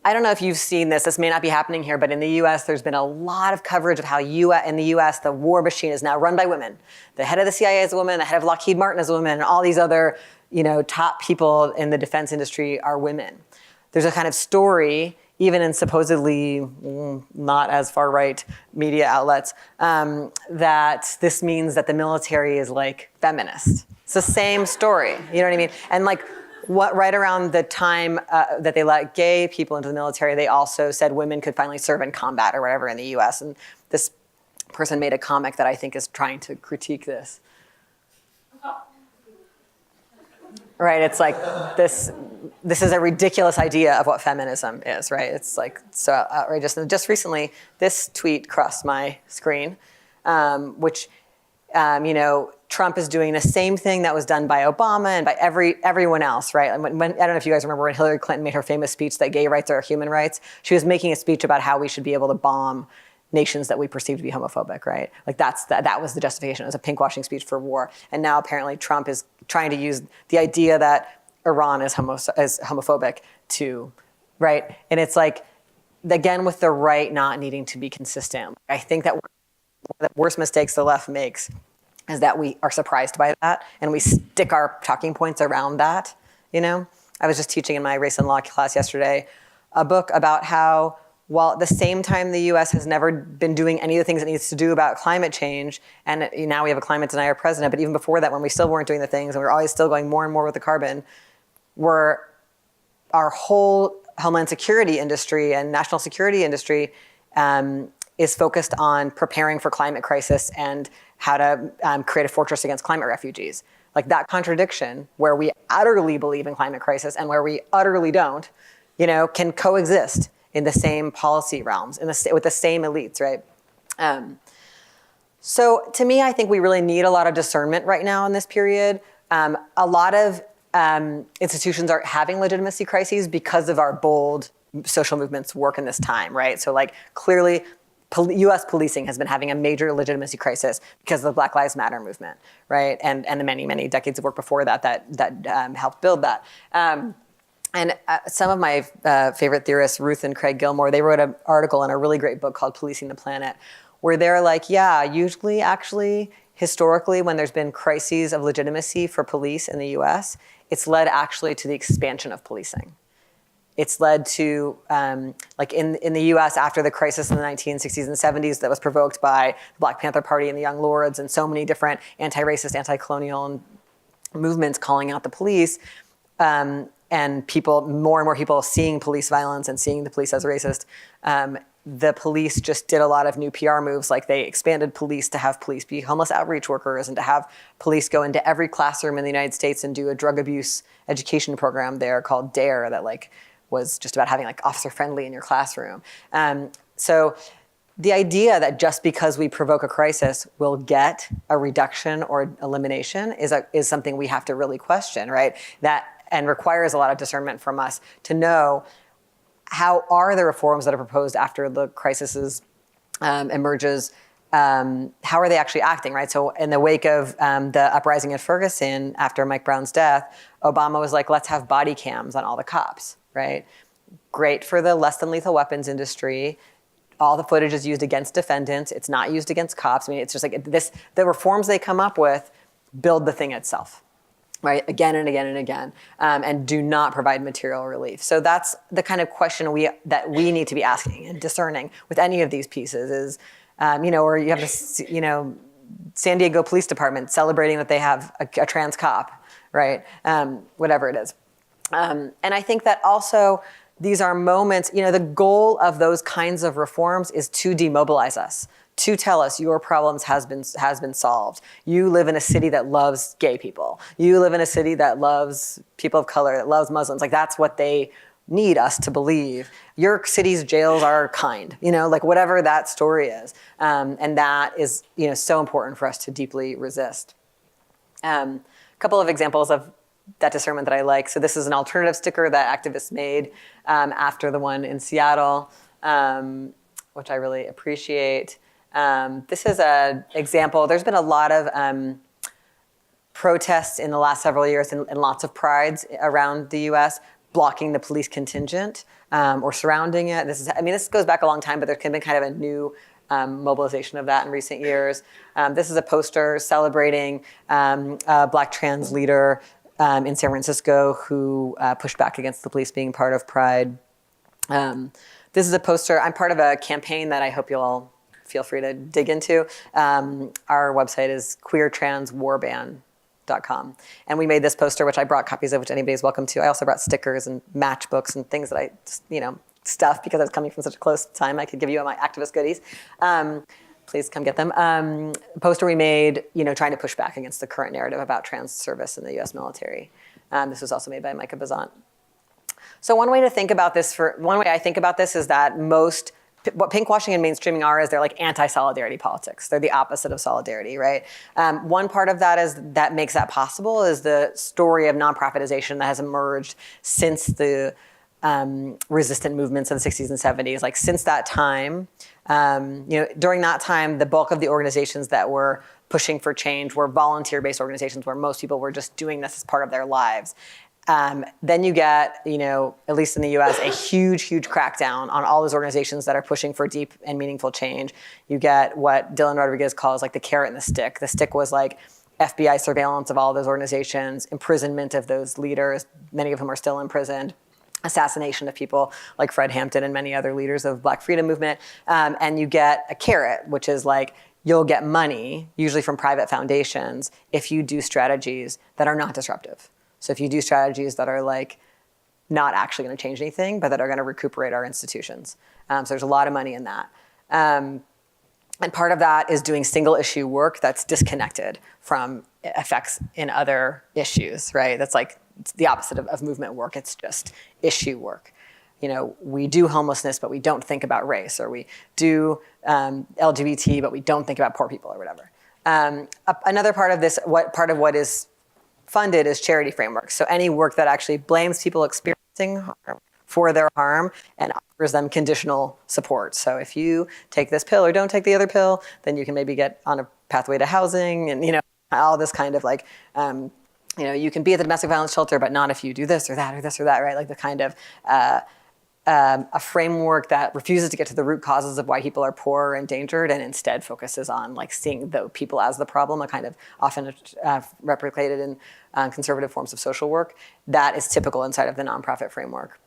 I don't know if you've seen this. This may not be happening here, but in the US, there's been a lot of coverage of how in the US, the war machine is now run by women. The head of the CIA is a woman, the head of Lockheed Martin is a woman, and all these other, top people in the defense industry are women. There's a kind of story, even in supposedly not as far right media outlets, that this means that the military is like feminist. It's the same story, you know what I mean? And like right around the time that they let gay people into the military, they also said women could finally serve in combat or whatever in the US. And this person made a comic that I think is trying to critique this. Right, it's like this is a ridiculous idea of what feminism is, right? It's like so outrageous. And just recently, this tweet crossed my screen, which, Trump is doing the same thing that was done by Obama and by everyone else, right? And I don't know if you guys remember when Hillary Clinton made her famous speech that gay rights are human rights. She was making a speech about how we should be able to bomb nations that we perceive to be homophobic, right? Like that was the justification. It was a pinkwashing speech for war. And now apparently Trump is trying to use the idea that Iran is homophobic to, right? And it's like, again, with the right not needing to be consistent. I think that one of the worst mistakes the left makes is that we are surprised by that and we stick our talking points around that, I was just teaching in my race and law class yesterday a book about how, while at the same time the US has never been doing any of the things it needs to do about climate change, and now we have a climate denier president, but even before that, when we still weren't doing the things and we were always still going more and more with the carbon, our whole homeland security industry and national security industry is focused on preparing for climate crisis and how to create a fortress against climate refugees. Like that contradiction where we utterly believe in climate crisis and where we utterly don't, can coexist in the same policy realms, with the same elites, right? So to me, I think we really need a lot of discernment right now in this period. A lot of institutions are having legitimacy crises because of our bold social movements work in this time, right? So like clearly, US policing has been having a major legitimacy crisis because of the Black Lives Matter movement, right? And the many, many decades of work before that helped build that. And some of my favorite theorists, Ruth and Craig Gilmore, they wrote an article in a really great book called Policing the Planet, where they're like, yeah, usually actually, historically, when there's been crises of legitimacy for police in the US, it's led actually to the expansion of policing. It's led to, like in the US after the crisis in the 1960s and 70s that was provoked by the Black Panther Party and the Young Lords and so many different anti-racist, anti-colonial movements calling out the police, and more and more people seeing police violence and seeing the police as racist, the police just did a lot of new PR moves, like they expanded police to have police be homeless outreach workers and to have police go into every classroom in the United States and do a drug abuse education program there called DARE that like was just about having like officer friendly in your classroom. So the idea that just because we provoke a crisis we'll get a reduction or elimination is something we have to really question, right? And requires a lot of discernment from us to know how are the reforms that are proposed after the crisis emerges, how are they actually acting, right? So in the wake of the uprising in Ferguson after Mike Brown's death, Obama was like, let's have body cams on all the cops, right? Great for the less than lethal weapons industry. All the footage is used against defendants. It's not used against cops. I mean, it's just like this, the reforms they come up with build the thing itself. Right, again and again and again, and do not provide material relief. So that's the kind of question that we need to be asking and discerning with any of these pieces is, or you have this, San Diego Police Department celebrating that they have a trans cop, right? Whatever it is. And I think that also these are moments, the goal of those kinds of reforms is to demobilize us, to tell us your problems has been solved. You live in a city that loves gay people. You live in a city that loves people of color, that loves Muslims. Like that's what they need us to believe. Your city's jails are kind, like whatever that story is. And that is, so important for us to deeply resist. A couple of examples of that discernment that I like. So this is an alternative sticker that activists made after the one in Seattle, which I really appreciate. This is an example. There's been a lot of protests in the last several years and lots of prides around the US blocking the police contingent or surrounding it. This goes back a long time, but there's been kind of a new mobilization of that in recent years. This is a poster celebrating a Black trans leader in San Francisco who pushed back against the police being part of Pride. This is a poster. I'm part of a campaign that I hope you'll all feel free to dig into. Our website is queertranswarband.com. And we made this poster, which I brought copies of, which anybody's welcome to. I also brought stickers and matchbooks and things that I just, stuff because I was coming from such a close time. I could give you my activist goodies. Please come get them. A poster we made, trying to push back against the current narrative about trans service in the U.S. military. This was also made by Micah Bazant. So one way I think about this is that what pinkwashing and mainstreaming are is they're like anti-solidarity politics. They're the opposite of solidarity, right? One part of that makes that possible is the story of nonprofitization that has emerged since the resistant movements in the 60s and 70s. Like since that time, during that time, the bulk of the organizations that were pushing for change were volunteer-based organizations where most people were just doing this as part of their lives. Then you get, at least in the US, a huge crackdown on all those organizations that are pushing for deep and meaningful change. You get what Dylan Rodriguez calls like the carrot and the stick. The stick was like FBI surveillance of all those organizations, imprisonment of those leaders, many of whom are still imprisoned, assassination of people like Fred Hampton and many other leaders of Black freedom movement. And you get a carrot, which is like, you'll get money, usually from private foundations, if you do strategies that are not disruptive. So if you do strategies that are like not actually going to change anything, but that are going to recuperate our institutions. So there's a lot of money in that. And part of that is doing single issue work that's disconnected from effects in other issues, right? That's like it's the opposite of movement work. It's just issue work. We do homelessness, but we don't think about race, or we do LGBT, but we don't think about poor people or whatever. Another part of this, what is funded is charity frameworks. So any work that actually blames people experiencing harm for their harm and offers them conditional support. So if you take this pill or don't take the other pill, then you can maybe get on a pathway to housing and, all this kind of like, you can be at the domestic violence shelter, but not if you do this or that or this or that, right? Like the kind of a framework that refuses to get to the root causes of why people are poor or endangered and instead focuses on like seeing the people as the problem, a kind of often replicated in conservative forms of social work that is typical inside of the nonprofit framework.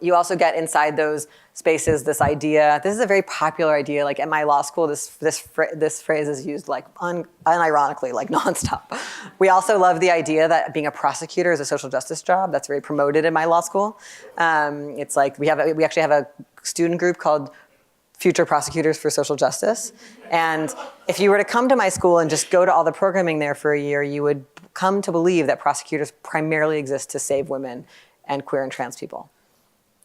You also get inside those spaces this idea. This is a very popular idea. Like at my law school, this phrase is used like unironically, like nonstop. We also love the idea that being a prosecutor is a social justice job. That's very promoted in my law school. It's like we actually have a student group called Future Prosecutors for Social Justice. And if you were to come to my school and just go to all the programming there for a year, you would come to believe that prosecutors primarily exist to save women and queer and trans people.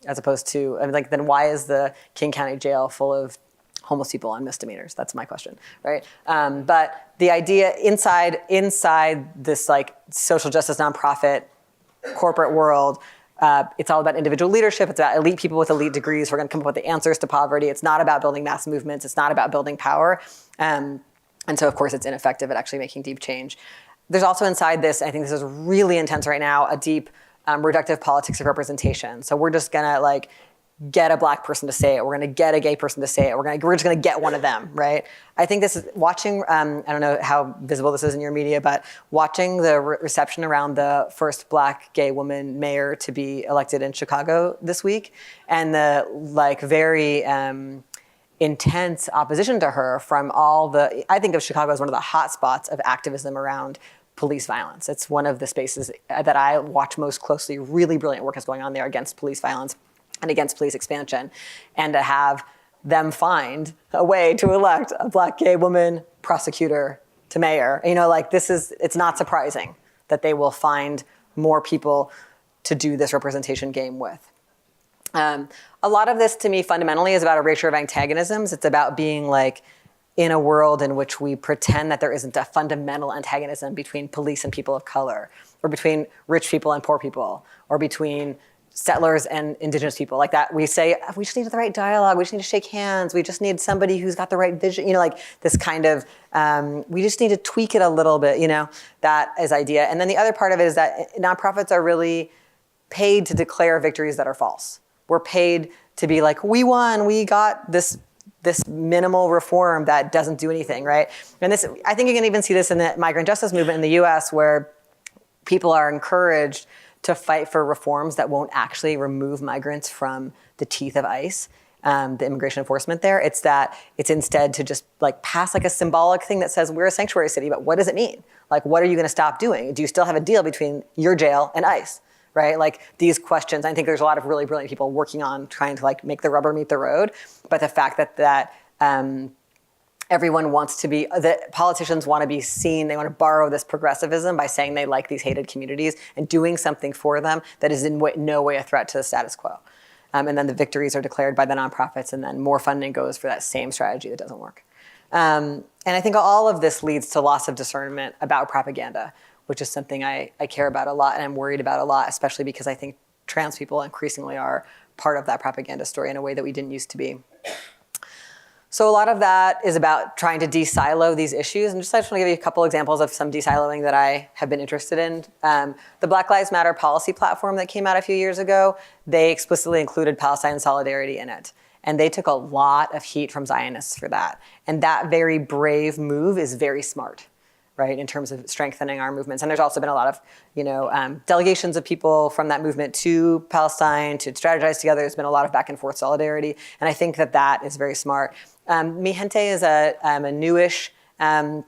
As opposed to, then why is the King County Jail full of homeless people on misdemeanors? That's my question, right? But the idea inside this like social justice nonprofit corporate world, it's all about individual leadership. It's about elite people with elite degrees who are going to come up with the answers to poverty. It's not about building mass movements. It's not about building power. And so, of course, it's ineffective at actually making deep change. There's also inside this, I think this is really intense right now, a deep reductive politics of representation. So we're just gonna like get a Black person to say it. We're gonna get a gay person to say it. We're just gonna get one of them, right? I think this is watching, I don't know how visible this is in your media, but watching the reception around the first Black gay woman mayor to be elected in Chicago this week, and the like very intense opposition to her from I think of Chicago as one of the hot spots of activism around police violence. It's one of the spaces that I watch most closely. Really brilliant work is going on there against police violence and against police expansion. And to have them find a way to elect a Black gay woman prosecutor to mayor, it's not surprising that they will find more people to do this representation game with. A lot of this to me fundamentally is about erasure of antagonisms. It's about being like, in a world in which we pretend that there isn't a fundamental antagonism between police and people of color, or between rich people and poor people, or between settlers and indigenous people, like that, we say, we just need the right dialogue, we just need to shake hands, we just need somebody who's got the right vision, like this kind of, we just need to tweak it a little bit, that is idea. And then the other part of it is that nonprofits are really paid to declare victories that are false. We're paid to be like, we won, we got this minimal reform that doesn't do anything, right? And this, I think you can even see this in the migrant justice movement in the US, where people are encouraged to fight for reforms that won't actually remove migrants from the teeth of ICE, the immigration enforcement there. It's instead to just like pass like a symbolic thing that says we're a sanctuary city, but what does it mean? Like, what are you gonna stop doing? Do you still have a deal between your jail and ICE, right? Like these questions, I think there's a lot of really brilliant people working on trying to like make the rubber meet the road, but the fact that everyone wants to be, that politicians want to be seen, they want to borrow this progressivism by saying they like these hated communities and doing something for them that is in no way a threat to the status quo. And then the victories are declared by the nonprofits, and then more funding goes for that same strategy that doesn't work. And I think all of this leads to loss of discernment about propaganda, which is something I care about a lot and I'm worried about a lot, especially because I think trans people increasingly are part of that propaganda story in a way that we didn't used to be. So a lot of that is about trying to de-silo these issues. And I just want to give you a couple examples of some de-siloing that I have been interested in. The Black Lives Matter policy platform that came out a few years ago, they explicitly included Palestine solidarity in it. And they took a lot of heat from Zionists for that. And that very brave move is very smart, right, in terms of strengthening our movements. And there's also been a lot of, delegations of people from that movement to Palestine to strategize together. There's been a lot of back and forth solidarity. And I think that is very smart. Mi Gente is a newish Latinx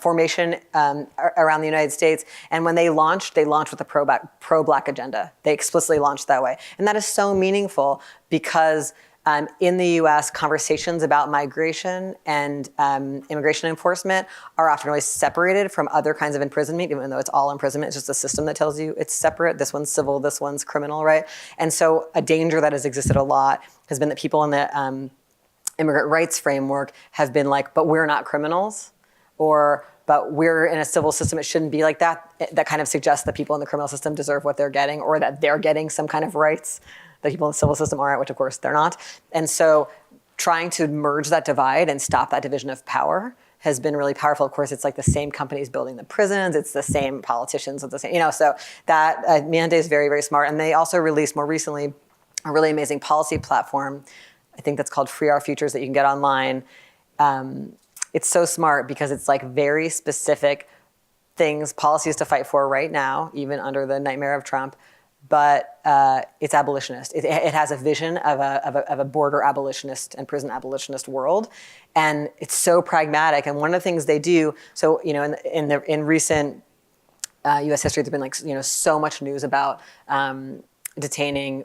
formation around the United States. And when they launched with a pro-Black agenda. They explicitly launched that way. And that is so meaningful because in the US, conversations about migration and immigration enforcement are often really separated from other kinds of imprisonment, even though it's all imprisonment. It's just a system that tells you it's separate. This one's civil, this one's criminal, right? And so a danger that has existed a lot has been that people in the immigrant rights framework have been like, but we're not criminals, or but we're in a civil system, it shouldn't be like that. That kind of suggests that people in the criminal system deserve what they're getting, or that they're getting some kind of rights that people in the civil system aren't, which of course they're not. And so trying to merge that divide and stop that division of power has been really powerful. Of course, it's like the same companies building the prisons, it's the same politicians, it's the same, so that Mi Gente is very, very smart. And they also released more recently a really amazing policy platform, I think that's called Free Our Futures, that you can get online. It's so smart because it's like very specific things, policies to fight for right now, even under the nightmare of Trump, but it's abolitionist. It has a vision of a border abolitionist and prison abolitionist world, and it's so pragmatic. And one of the things they do, so in recent U.S. history, there's been so much news about detaining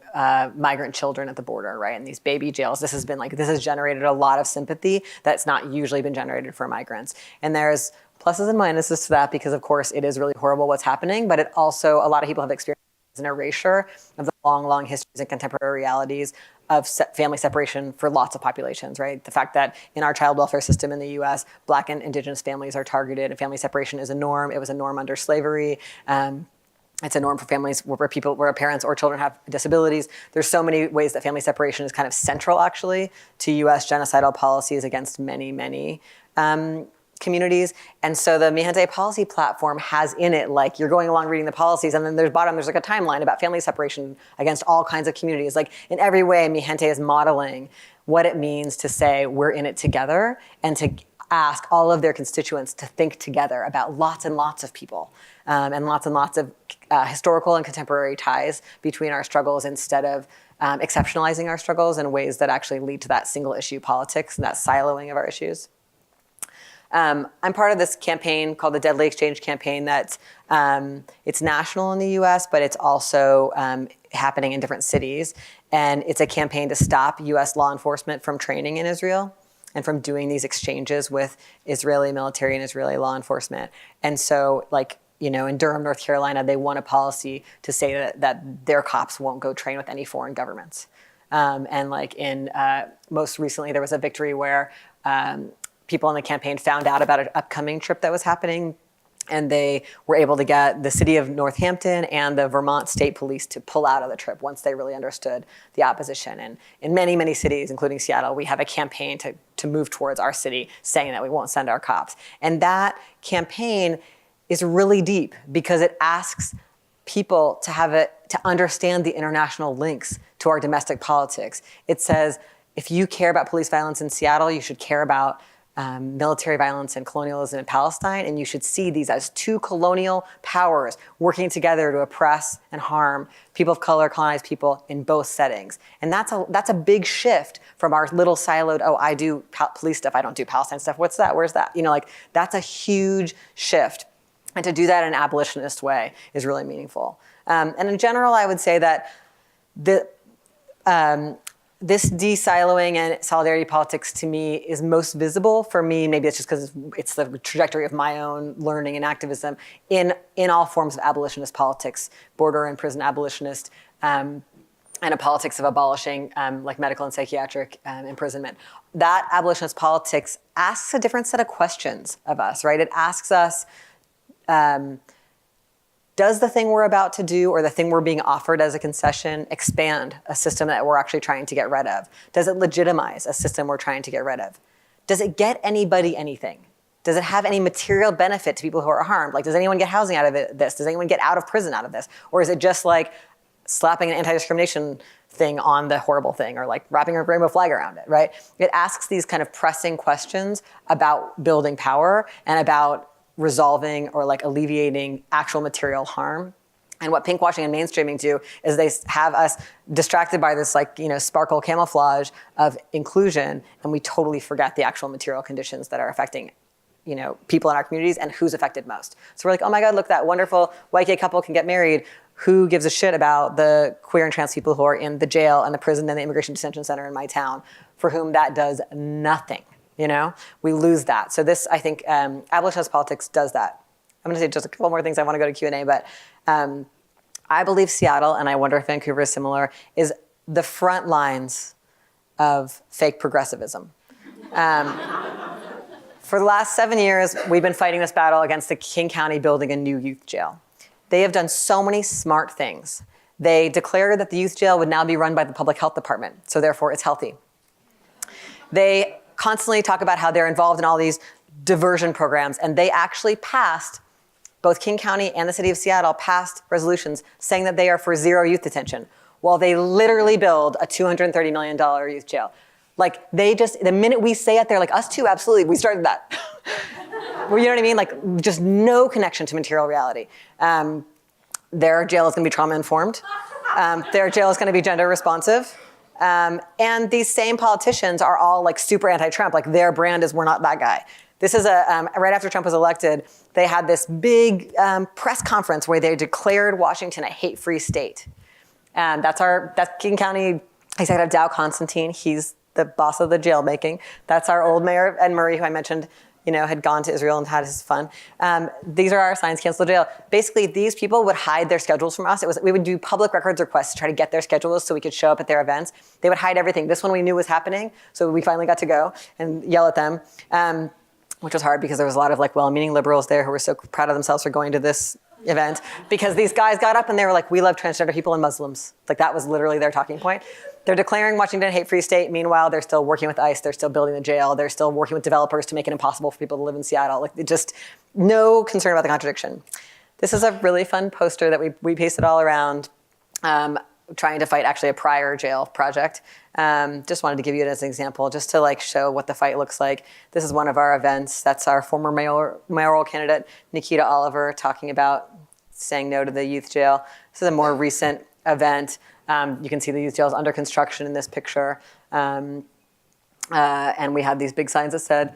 migrant children at the border, right? And these baby jails. This has generated a lot of sympathy that's not usually been generated for migrants. And there's pluses and minuses to that because, of course, it is really horrible what's happening, but it also, a lot of people have experienced an erasure of the long, long histories and contemporary realities of family separation for lots of populations, right? The fact that in our child welfare system in the US, Black and Indigenous families are targeted and family separation is a norm. It was a norm under slavery. It's a norm for families where parents or children have disabilities. There's so many ways that family separation is kind of central, actually, to US genocidal policies against many, many communities. And so the Mi Gente policy platform has in it, like, you're going along reading the policies, and then there's like a timeline about family separation against all kinds of communities. Like, in every way, Mi Gente is modeling what it means to say we're in it together and to ask all of their constituents to think together about lots and lots of people and lots of historical and contemporary ties between our struggles, instead of exceptionalizing our struggles in ways that actually lead to that single issue politics and that siloing of our issues. I'm part of this campaign called the Deadly Exchange Campaign that's, it's national in the US, but it's also happening in different cities. And it's a campaign to stop US law enforcement from training in Israel and from doing these exchanges with Israeli military and Israeli law enforcement. And so, in Durham, North Carolina, they won a policy to say that their cops won't go train with any foreign governments. Most recently, there was a victory where people in the campaign found out about an upcoming trip that was happening, and they were able to get the city of Northampton and the Vermont State Police to pull out of the trip once they really understood the opposition. And in many, many cities, including Seattle, we have a campaign to move towards our city saying that we won't send our cops. And that campaign is really deep because it asks people to understand the international links to our domestic politics. It says, if you care about police violence in Seattle, you should care about military violence and colonialism in Palestine, and you should see these as two colonial powers working together to oppress and harm people of color, colonized people in both settings. And that's a big shift from our little siloed, oh, I do police stuff, I don't do Palestine stuff. What's that? Where's that? That's a huge shift. And to do that in an abolitionist way is really meaningful. And in general, I would say that this de-siloing and solidarity politics to me is most visible for me. Maybe it's just because it's the trajectory of my own learning and activism in all forms of abolitionist politics, border and prison abolitionist, and a politics of abolishing like medical and psychiatric imprisonment. That abolitionist politics asks a different set of questions of us, right? It asks us, does the thing we're about to do or the thing we're being offered as a concession expand a system that we're actually trying to get rid of? Does it legitimize a system we're trying to get rid of? Does it get anybody anything? Does it have any material benefit to people who are harmed? Like, does anyone get housing out of this? Does anyone get out of prison out of this? Or is it just like slapping an anti-discrimination thing on the horrible thing, or like wrapping a rainbow flag around it, right? It asks these kind of pressing questions about building power and about resolving or like alleviating actual material harm. And what pinkwashing and mainstreaming do is they have us distracted by this sparkle camouflage of inclusion, and we totally forget the actual material conditions that are affecting people in our communities and who's affected most. So we're like, oh my God, look, that wonderful white gay couple can get married. Who gives a shit about the queer and trans people who are in the jail and the prison and the immigration detention center in my town, for whom that does nothing? We lose that. So this, I think, abolitionist politics does that. I'm gonna say just a couple more things. I wanna go to Q&A, but I believe Seattle, and I wonder if Vancouver is similar, is the front lines of fake progressivism. For the last 7 years, we've been fighting this battle against the King County building a new youth jail. They have done so many smart things. They declared that the youth jail would now be run by the public health department, so therefore it's healthy. They constantly talk about how they're involved in all these diversion programs, and they actually passed, both King County and the city of Seattle passed resolutions saying that they are for zero youth detention, while they literally build a $230 million youth jail. Like, the minute we say it, they're like, us too, absolutely, we started that. Well, you know what I mean? Like, just no connection to material reality. Their jail is gonna be trauma-informed. Their jail is gonna be gender responsive. And these same politicians are all like super anti-Trump. Like, their brand is, we're not that guy. This is right after Trump was elected, they had this big press conference where they declared Washington a hate-free state. And that's King County Executive Dow Constantine. He's the boss of the jail making. That's our old mayor, Ed Murray, who I mentioned, had gone to Israel and had his fun. These are our signs, cancel jail. Basically, these people would hide their schedules from us. We would do public records requests to try to get their schedules so we could show up at their events. They would hide everything. This one we knew was happening, so we finally got to go and yell at them, which was hard because there was a lot of well-meaning liberals there who were so proud of themselves for going to this event, because these guys got up and they were like, we love transgender people and Muslims. Like, that was literally their talking point. They're declaring Washington a hate-free state. Meanwhile, they're still working with ICE. They're still building the jail. They're still working with developers to make it impossible for people to live in Seattle. Like, just no concern about the contradiction. This is a really fun poster that we pasted all around, trying to fight actually a prior jail project. Just wanted to give you it as an example, just to show what the fight looks like. This is one of our events. That's our former mayoral candidate, Nikita Oliver, talking about saying no to the youth jail. This is a more recent event. You can see the youth jail is under construction in this picture. And we had these big signs that said,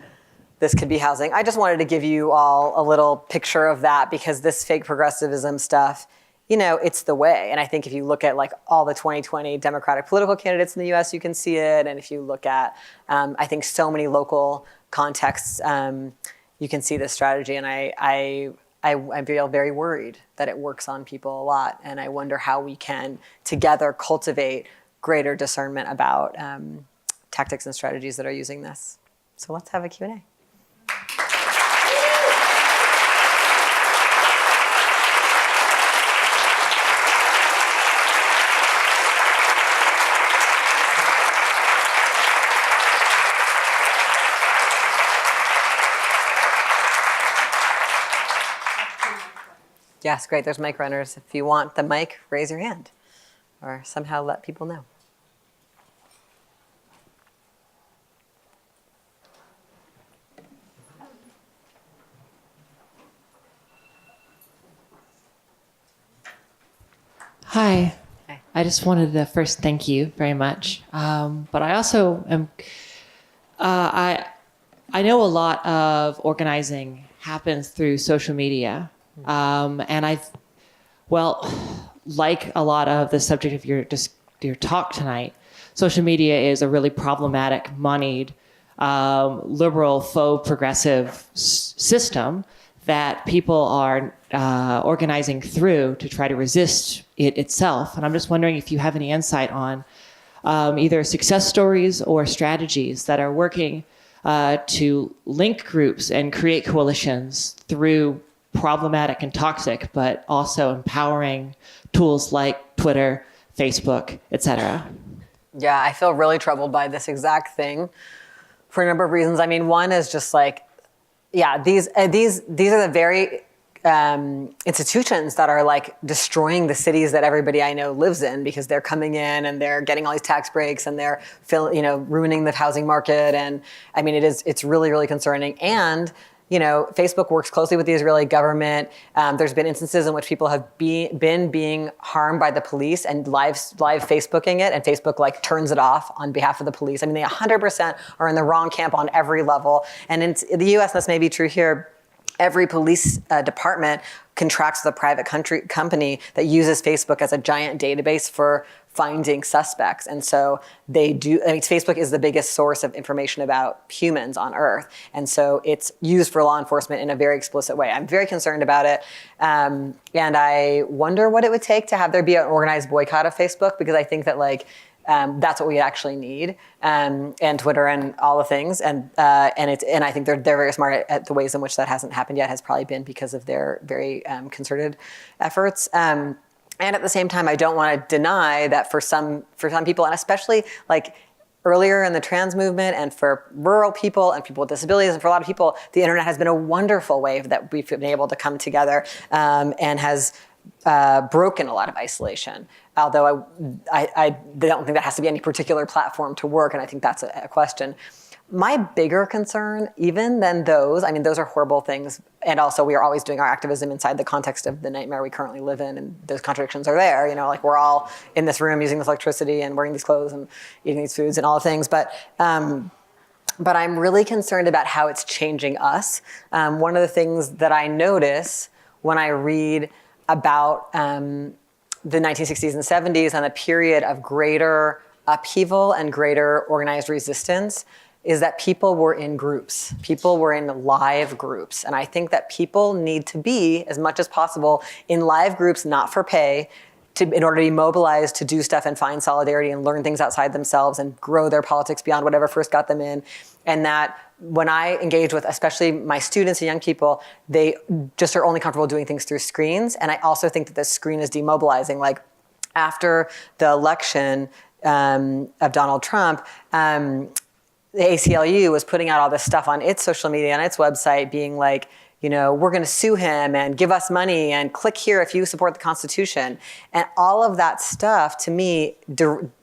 this could be housing. I just wanted to give you all a little picture of that, because this fake progressivism stuff, it's the way. And I think if you look at all the 2020 Democratic political candidates in the US, you can see it. And if you look at, I think, so many local contexts, you can see this strategy. And I feel very worried that it works on people a lot. And I wonder how we can together cultivate greater discernment about tactics and strategies that are using this. So let's have a Q&A. Yes, great. There's mic runners. If you want the mic, raise your hand or somehow let people know. Hi. Hi. I just wanted to first thank you very much. But I also am, I know a lot of organizing happens through social media. And well, like a lot of the subject of your talk tonight, social media is a really problematic, moneyed, liberal, faux progressive system that people are organizing through to try to resist it itself. And I'm just wondering if you have any insight on either success stories or strategies that are working to link groups and create coalitions through problematic and toxic, but also empowering tools like Twitter, Facebook, etc. Yeah, I feel really troubled by this exact thing for a number of reasons. I mean, one is just like, yeah, these are the very institutions that are like destroying the cities that everybody I know lives in, because they're coming in and they're getting all these tax breaks and they're ruining the housing market. And I mean, it's really, really concerning. And Facebook works closely with the Israeli government. There's been instances in which people have been being harmed by the police and live Facebooking it, and Facebook like turns it off on behalf of the police. I mean, they 100% are in the wrong camp on every level. And in the U.S., this may be true here, every police department contracts with a private company that uses Facebook as a giant database for finding suspects. And so they do, I mean, Facebook is the biggest source of information about humans on Earth. And so it's used for law enforcement in a very explicit way. I'm very concerned about it. And I wonder what it would take to have there be an organized boycott of Facebook, because I think that that's what we actually need, and Twitter and all the things, and I think they're very smart at the ways in which that hasn't happened yet. Has probably been because of their very concerted efforts. And at the same time, I don't want to deny that for some people, and especially like earlier in the trans movement and for rural people and people with disabilities, and for a lot of people, the internet has been a wonderful way that we've been able to come together, and has broken a lot of isolation. Although I don't think that has to be any particular platform to work, and I think that's a question. My bigger concern, even than those, I mean, those are horrible things. And also, we are always doing our activism inside the context of the nightmare we currently live in. And those contradictions are there. Like we're all in this room using this electricity and wearing these clothes and eating these foods and all the things. But I'm really concerned about how it's changing us. One of the things that I notice when I read about the 1960s and 70s and a period of greater upheaval and greater organized resistance is that people were in groups. People were in live groups. And I think that people need to be, as much as possible, in live groups, not for pay, in order to be mobilized to do stuff and find solidarity and learn things outside themselves and grow their politics beyond whatever first got them in. And that when I engage with, especially my students and young people, they just are only comfortable doing things through screens. And I also think that the screen is demobilizing. Like after the election of Donald Trump, the ACLU was putting out all this stuff on its social media, on its website, being like, we're going to sue him and give us money and click here if you support the Constitution. And all of that stuff, to me,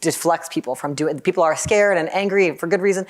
deflects people from doing it. People are scared and angry for good reason.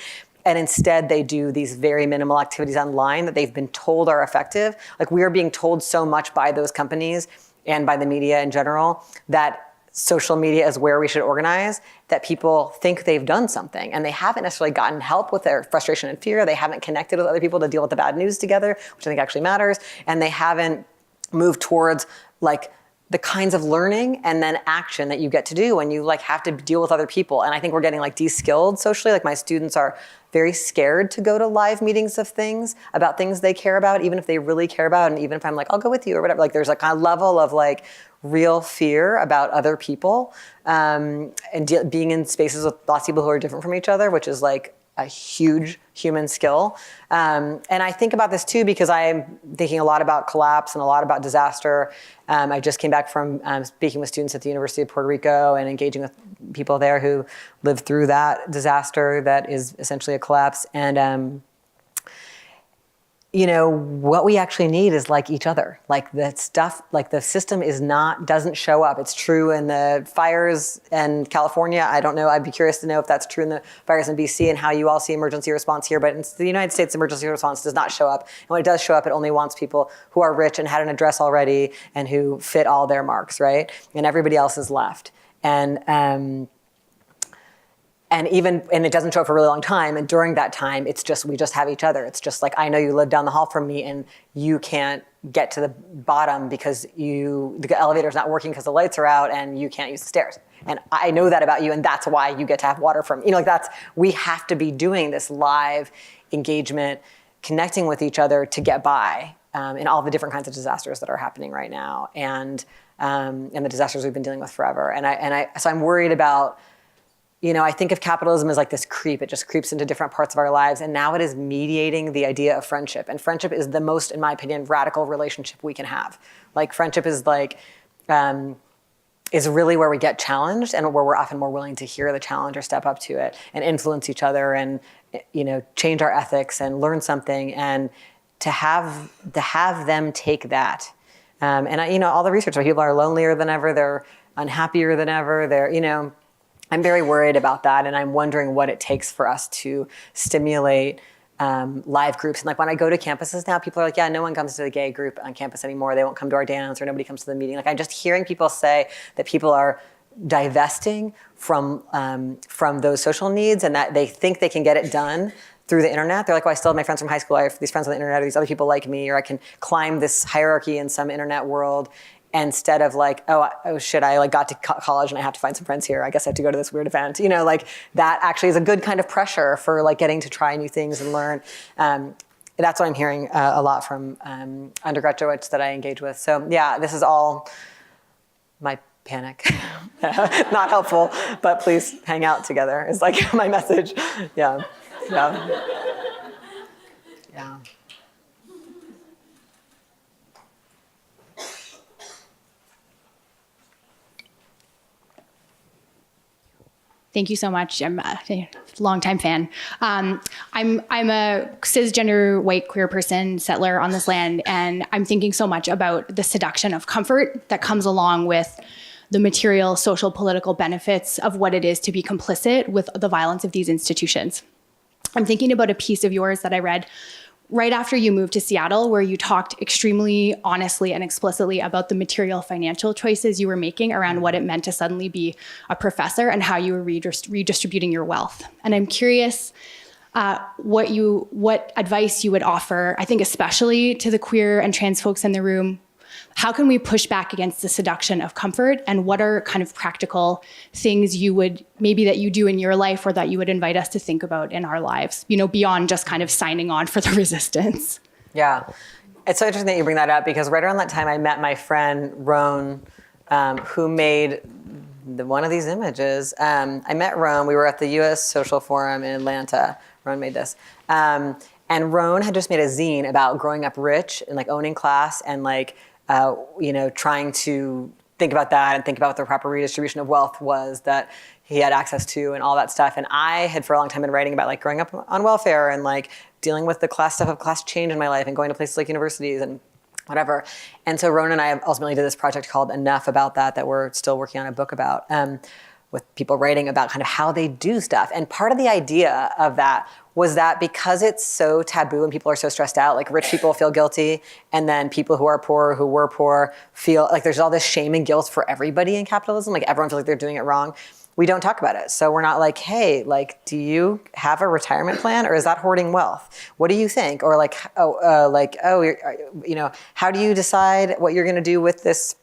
And instead, they do these very minimal activities online that they've been told are effective. Like we are being told so much by those companies and by the media in general that social media is where we should organize, that people think they've done something and they haven't necessarily gotten help with their frustration and fear. They haven't connected with other people to deal with the bad news together, which I think actually matters. And they haven't moved towards like the kinds of learning and then action that you get to do when you like have to deal with other people. And I think we're getting like de-skilled socially. Like my students are very scared to go to live meetings of things about things they care about, even if they really care about. And even if I'm like, I'll go with you or whatever, like there's like a level of like real fear about other people, and being in spaces with lots of people who are different from each other, which is like a huge human skill. And I think about this too, because I'm thinking a lot about collapse and a lot about disaster. I just came back from speaking with students at the University of Puerto Rico and engaging with people there who lived through that disaster that is essentially a collapse. And what we actually need is like each other. Like the stuff, like the system doesn't show up. It's true in the fires in California. I don't know. I'd be curious to know if that's true in the fires in BC and how you all see emergency response here. But in the United States, emergency response does not show up. And when it does show up, it only wants people who are rich and had an address already and who fit all their marks, right? And everybody else is left. And it doesn't show up for a really long time. And during that time, we just have each other. It's just like, I know you live down the hall from me and you can't get to the bottom because the elevator's not working because the lights are out and you can't use the stairs. And I know that about you, and that's why you get to have water from, we have to be doing this live engagement, connecting with each other to get by in all the different kinds of disasters that are happening right now. And the disasters we've been dealing with forever. So I'm worried about, I think of capitalism as like this creep. It just creeps into different parts of our lives. And now it is mediating the idea of friendship. And friendship is the most, in my opinion, radical relationship we can have. Like friendship is is really where we get challenged and where we're often more willing to hear the challenge or step up to it and influence each other and, change our ethics and learn something, and to have them take that. All the research, people are lonelier than ever. They're unhappier than ever. I'm very worried about that, and I'm wondering what it takes for us to stimulate live groups. And like when I go to campuses now, people are like, yeah, no one comes to the gay group on campus anymore. They won't come to our dance, or nobody comes to the meeting. Like I'm just hearing people say that people are divesting from those social needs, and that they think they can get it done through the internet. They're like, well, I still have my friends from high school. I have these friends on the internet, or these other people like me, or I can climb this hierarchy in some internet world. Instead of like, oh shit, I got to college and I have to find some friends here. I guess I have to go to this weird event. That actually is a good kind of pressure for getting to try new things and learn. That's what I'm hearing a lot from undergraduates that I engage with. So yeah, this is all my panic. Not helpful, but please hang out together is like my message. Yeah. Thank you so much. I'm a longtime fan. I'm a cisgender, white, queer person, settler on this land, and I'm thinking so much about the seduction of comfort that comes along with the material, social, political benefits of what it is to be complicit with the violence of these institutions. I'm thinking about a piece of yours that I read right after you moved to Seattle, where you talked extremely honestly and explicitly about the material financial choices you were making around what it meant to suddenly be a professor and how you were redistributing your wealth. And I'm curious what advice you would offer, I think especially to the queer and trans folks in the room. How can we push back against the seduction of comfort, and what are kind of practical things that you do in your life, or that you would invite us to think about in our lives, beyond just kind of signing on for the resistance? Yeah. It's so interesting that you bring that up, because right around that time I met my friend Roan, who made one of these images. I met Roan. We were at the U.S. Social Forum in Atlanta. Roan made this. And Roan had just made a zine about growing up rich and owning class and trying to think about that and think about what the proper redistribution of wealth was that he had access to and all that stuff. And I had for a long time been writing about growing up on welfare and dealing with the class stuff of class change in my life and going to places like universities and whatever. And so Ronan and I ultimately did this project called Enough about that we're still working on a book about, with people writing about kind of how they do stuff. And part of the idea of that was that because it's so taboo and people are so stressed out, rich people feel guilty, and then people who are poor, who were poor, feel like there's all this shame and guilt for everybody in capitalism. Everyone feels like they're doing it wrong. We don't talk about it. So we're not hey, do you have a retirement plan, or is that hoarding wealth? What do you think? Or how do you decide what you're going to do with this,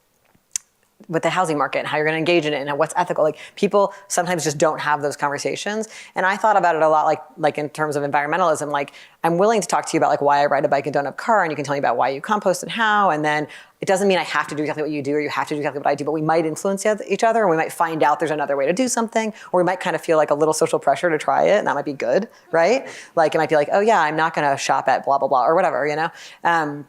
with the housing market and how you're going to engage in it and what's ethical? People sometimes just don't have those conversations. And I thought about it a lot, like in terms of environmentalism. I'm willing to talk to you about why I ride a bike and don't have a car, and you can tell me about why you compost and how. And then it doesn't mean I have to do exactly what you do, or you have to do exactly what I do, but we might influence each other, and we might find out there's another way to do something, or we might kind of feel a little social pressure to try it, and that might be good, right? It might be oh yeah, I'm not going to shop at blah, blah, blah, or whatever, And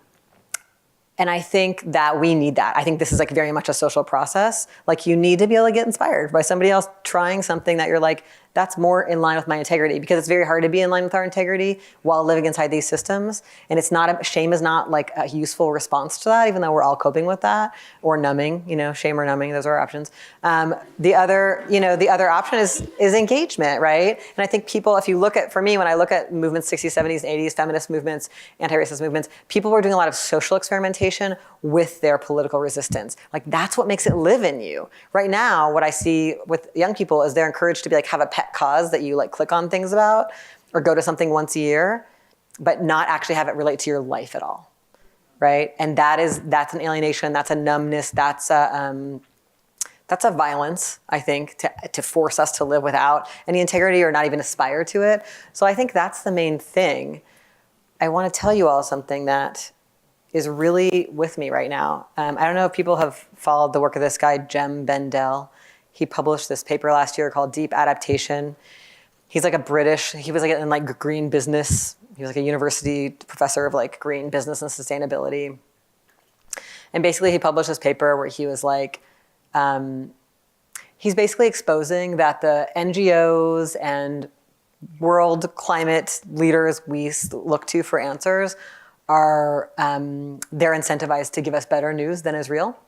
I think that we need that. I think this is very much a social process. You need to be able to get inspired by somebody else trying something that you're that's more in line with my integrity, because it's very hard to be in line with our integrity while living inside these systems. And it's not, shame is not like a useful response to that, even though we're all coping with that, or numbing, shame or numbing, those are our options. The other option is engagement, right? And I think people, if you look at, for me, when I look at movements, 60s, 70s, 80s, feminist movements, anti-racist movements, people were doing a lot of social experimentation with their political resistance. Like, that's what makes it live in you. Right now, what I see with young people is they're encouraged to be like, have a pet cause that you like click on things about, or go to something once a year, but not actually have it relate to your life at all, right? And that's an alienation, that's a numbness, that's a violence, I think, to force us to live without any integrity or not even aspire to it. So I think that's the main thing. I want to tell you all something that is really with me right now. I don't know if people have followed the work of this guy, Jem Bendell. He published this paper last year called Deep Adaptation. He's like he was like in like green business. He was like a university professor of like green business and sustainability. And basically he published this paper where he was like, he's basically exposing that the NGOs and world climate leaders we look to for answers are, they're incentivized to give us better news than is real.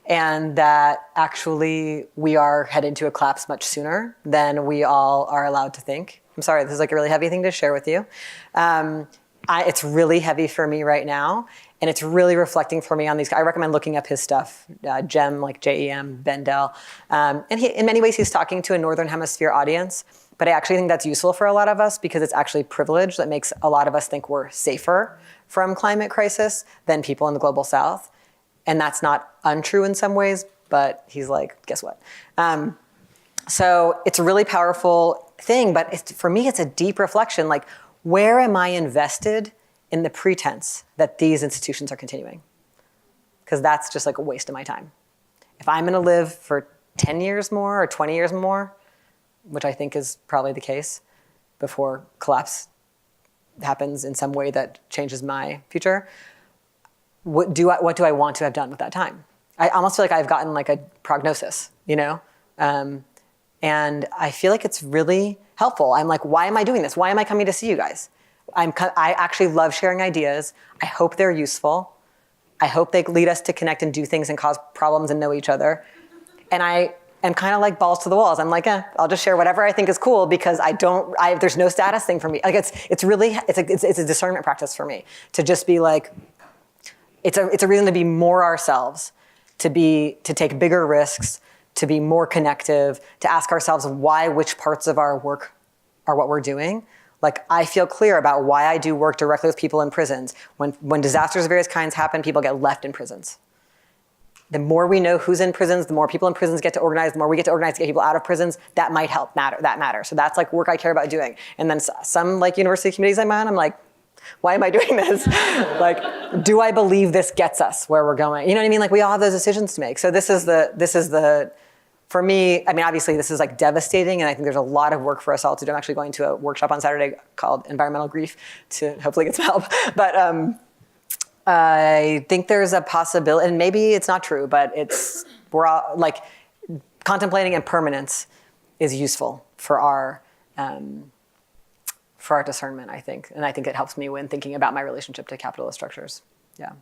And that actually we are headed to a collapse much sooner than we all are allowed to think. I'm sorry, this is like a really heavy thing to share with you. It's really heavy for me right now. And it's really reflecting for me on these. I recommend looking up his stuff, Jem, like Jem, Bendell. And in many ways, he's talking to a Northern Hemisphere audience. But I actually think that's useful for a lot of us because it's actually privilege that makes a lot of us think we're safer from climate crisis than people in the global South. And that's not untrue in some ways, but he's like, guess what? So it's a really powerful thing, but for me, it's a deep reflection. Like, where am I invested in the pretense that these institutions are continuing? Because that's just like a waste of my time. If I'm gonna live for 10 years more or 20 years more, which I think is probably the case before collapse happens in some way that changes my future, what do I want to have done with that time? I almost feel like I've gotten like a prognosis, and I feel like it's really helpful. I'm like, why am I doing this? Why am I coming to see you guys? I actually love sharing ideas. I hope they're useful. I hope they lead us to connect and do things and cause problems and know each other. And I am kind of like balls to the walls. I'm like, I'll just share whatever I think is cool because there's no status thing for me. Like it's a discernment practice for me to just be like, it's a reason to be more ourselves, to take bigger risks, to be more connective, to ask ourselves why which parts of our work are what we're doing. Like, I feel clear about why I do work directly with people in prisons. When disasters of various kinds happen, people get left in prisons. The more we know who's in prisons, the more people in prisons get to organize, the more we get to organize to get people out of prisons, that might help matter. So that's like work I care about doing. And then some like university committees I'm on, I'm like, why am I doing this? Like, do I believe this gets us where we're going? You know what I mean? Like, we all have those decisions to make. So this is the, for me, I mean, obviously this is like devastating, and I think there's a lot of work for us all to do. I'm actually going to a workshop on Saturday called Environmental Grief to hopefully get some help. But I think there's a possibility, and maybe it's not true, but we're all like, contemplating impermanence is useful for our discernment, I think. And I think it helps me when thinking about my relationship to capitalist structures. Yeah.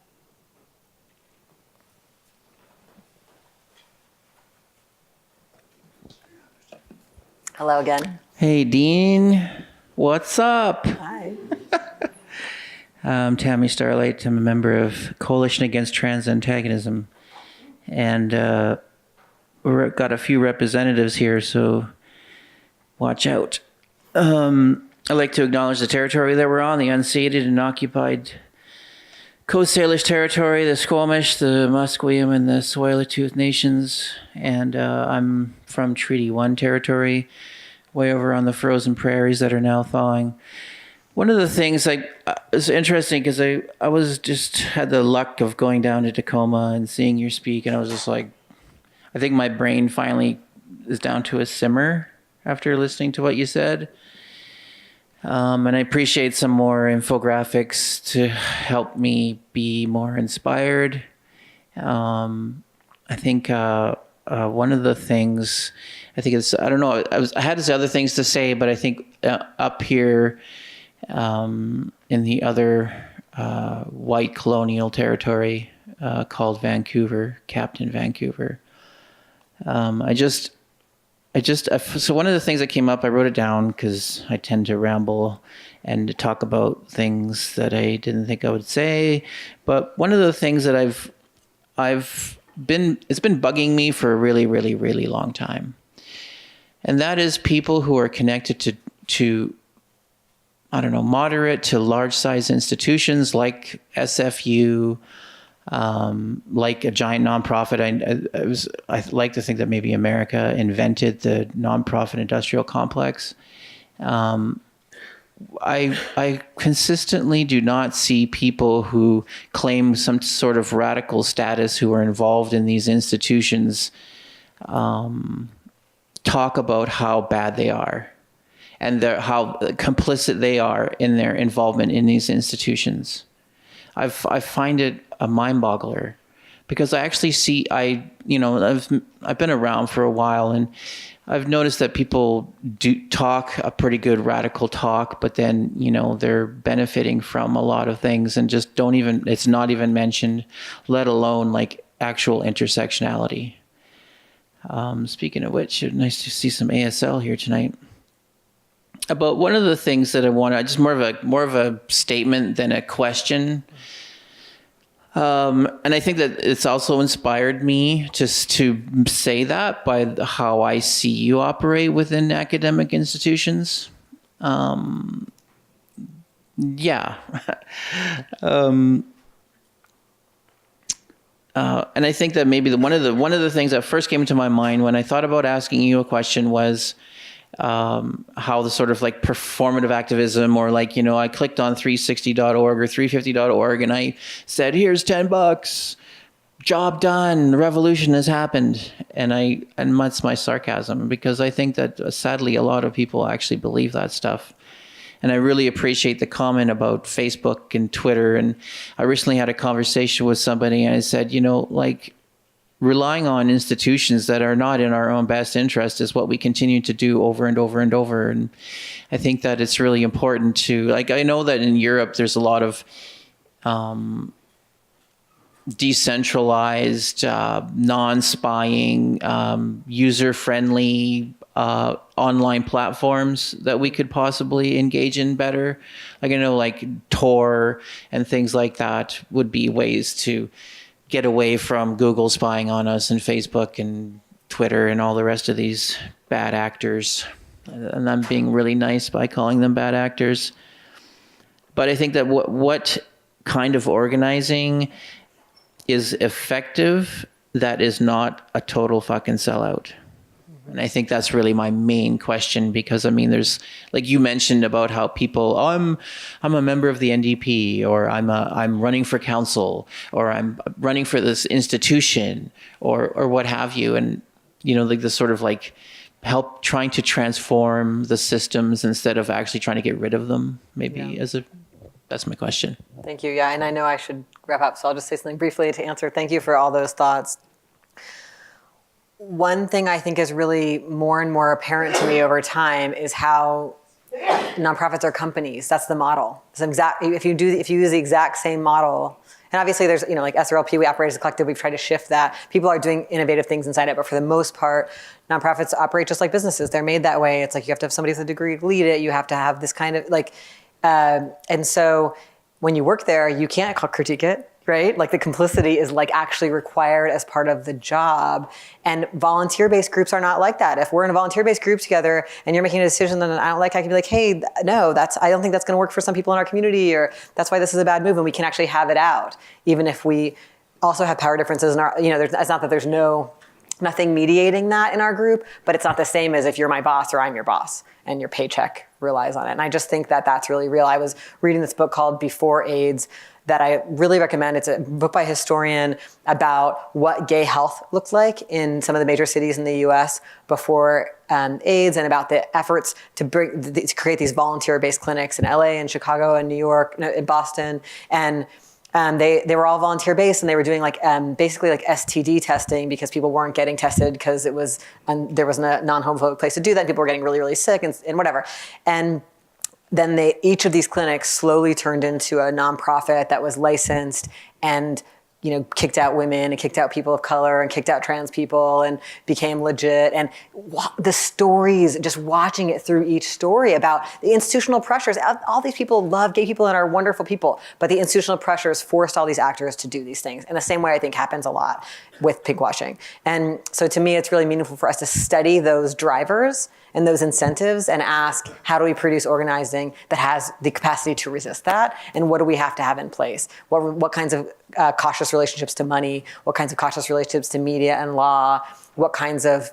Hello again. Hey, Dean. What's up? Hi. I'm Tammy Starlight. I'm a member of Coalition Against Trans Antagonism. And we've got a few representatives here, so watch out. I'd like to acknowledge the territory that we're on, the unceded and occupied Coast Salish territory, the Squamish, the Musqueam, and the Tsleil-Waututh nations. And I'm from Treaty 1 territory, way over on the frozen prairies that are now thawing. One of the things is interesting because I had the luck of going down to Tacoma and seeing you speak, and I was just like, I think my brain finally is down to a simmer after listening to what you said. And I appreciate some more infographics to help me be more inspired. I think one of the things, I think it's, I don't know, I had these other things to say, but I think up here in the other white colonial territory called Vancouver, Captain Vancouver, so one of the things that came up, I wrote it down because I tend to ramble and to talk about things that I didn't think I would say. But one of the things that it's been bugging me for a really, really, really long time. And that is people who are connected to I don't know, moderate to large size institutions like SFU, like a giant nonprofit. I like to think that maybe America invented the nonprofit industrial complex. I consistently do not see people who claim some sort of radical status who are involved in these institutions talk about how bad they are and how complicit they are in their involvement in these institutions. I find it a mind boggler because I actually see, I've been around for a while and I've noticed that people do talk a pretty good radical talk, but then, they're benefiting from a lot of things and just it's not even mentioned, let alone like actual intersectionality. Speaking of which, nice to see some ASL here tonight. But one of the things that I want to, just more of a statement than a question. And I think that it's also inspired me just to say that by how I see you operate within academic institutions. Yeah. And I think that maybe one of the things that first came to my mind when I thought about asking you a question was how the sort of like performative activism, or like, I clicked on 360.org or 350.org and I said, here's $10, job done, the revolution has happened. And that's my sarcasm, because I think that sadly a lot of people actually believe that stuff. And I really appreciate the comment about Facebook and Twitter. And I recently had a conversation with somebody and I said, relying on institutions that are not in our own best interest is what we continue to do over and over and over. And I think that it's really important to, I know that in Europe, there's a lot of decentralized, non-spying, user-friendly online platforms that we could possibly engage in better. I know Tor and things like that would be ways to get away from Google spying on us and Facebook and Twitter and all the rest of these bad actors. And I'm being really nice by calling them bad actors. But I think that what kind of organizing is effective that is not a total fucking sellout? And I think that's really my main question, because there's, like you mentioned about how people, I'm a member of the NDP, or I'm running for council, or I'm running for this institution, or what have you. And, the sort of help trying to transform the systems instead of actually trying to get rid of them, maybe that's my question. Thank you. Yeah. And I know I should wrap up, so I'll just say something briefly to answer. Thank you for all those thoughts. One thing I think is really more and more apparent to me over time is how nonprofits are companies. That's the model. If you use the exact same model, and obviously there's, like SRLP, we operate as a collective, we've tried to shift that. People are doing innovative things inside it, but for the most part, nonprofits operate just like businesses. They're made that way. It's like you have to have somebody with a degree to lead it. You have to have this kind of and so when you work there, you can't critique it. Right? The complicity is actually required as part of the job. And volunteer-based groups are not like that. If we're in a volunteer-based group together and you're making a decision that I don't like, I can be like, hey, no, I don't think that's going to work for some people in our community, or that's why this is a bad move. And we can actually have it out, even if we also have power differences in our, it's not that there's nothing mediating that in our group, but it's not the same as if you're my boss or I'm your boss and your paycheck relies on it. And I just think that that's really real. I was reading this book called Before AIDS that I really recommend. It's a book by a historian about what gay health looked like in some of the major cities in the US before AIDS, and about the efforts to create these volunteer-based clinics in LA and Chicago and New York and Boston. And They were all volunteer based, and they were doing like basically like STD testing because people weren't getting tested because there was a non-homophobic place to do that. People were getting really, really sick and whatever. And then each of these clinics slowly turned into a nonprofit that was licensed and, you know, kicked out women and kicked out people of color and kicked out trans people and became legit. And the stories, just watching it through each story about the institutional pressures. All these people love gay people and are wonderful people, but the institutional pressures forced all these actors to do these things in the same way I think happens a lot with pinkwashing. And so to me, it's really meaningful for us to study those drivers and those incentives and ask, how do we produce organizing that has the capacity to resist that? And what do we have to have in place? What kinds of cautious relationships to money? What kinds of cautious relationships to media and law? What kinds of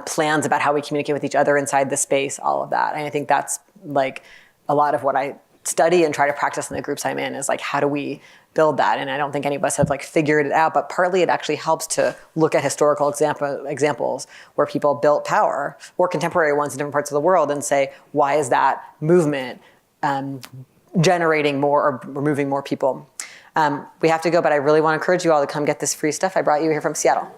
plans about how we communicate with each other inside the space? All of that. And I think that's like a lot of what I study and try to practice in the groups I'm in is like, how do we build that? And I don't think any of us have like figured it out, but partly it actually helps to look at historical examples where people built power or contemporary ones in different parts of the world and say, why is that movement generating more or removing more people? We have to go, but I really want to encourage you all to come get this free stuff. I brought you here from Seattle.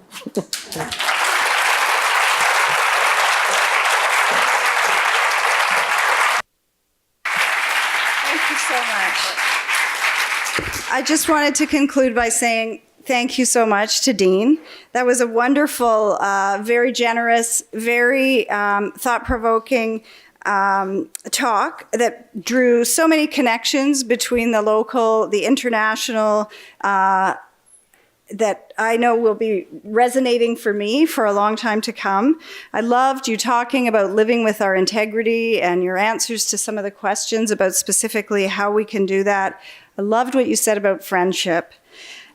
I just wanted to conclude by saying thank you so much to Dean. That was a wonderful, very generous, very thought-provoking talk that drew so many connections between the local, the international, that I know will be resonating for me for a long time to come. I loved you talking about living with our integrity and your answers to some of the questions about specifically how we can do that. I loved what you said about friendship.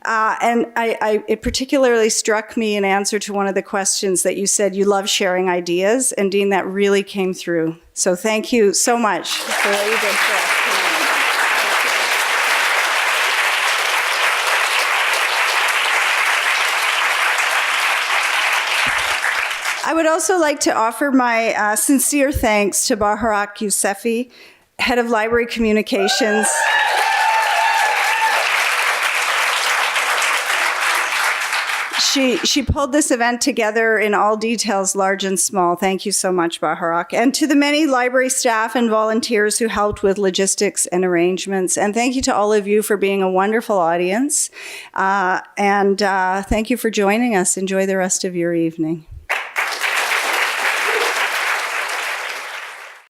And it particularly struck me in answer to one of the questions that you said you love sharing ideas. And Dean, that really came through. So thank you so much for what you did for us tonight. I would also like to offer my sincere thanks to Baharak Yousefi, Head of Library Communications. She pulled this event together in all details, large and small. Thank you so much, Baharak. And to the many library staff and volunteers who helped with logistics and arrangements. And thank you to all of you for being a wonderful audience. And thank you for joining us. Enjoy the rest of your evening.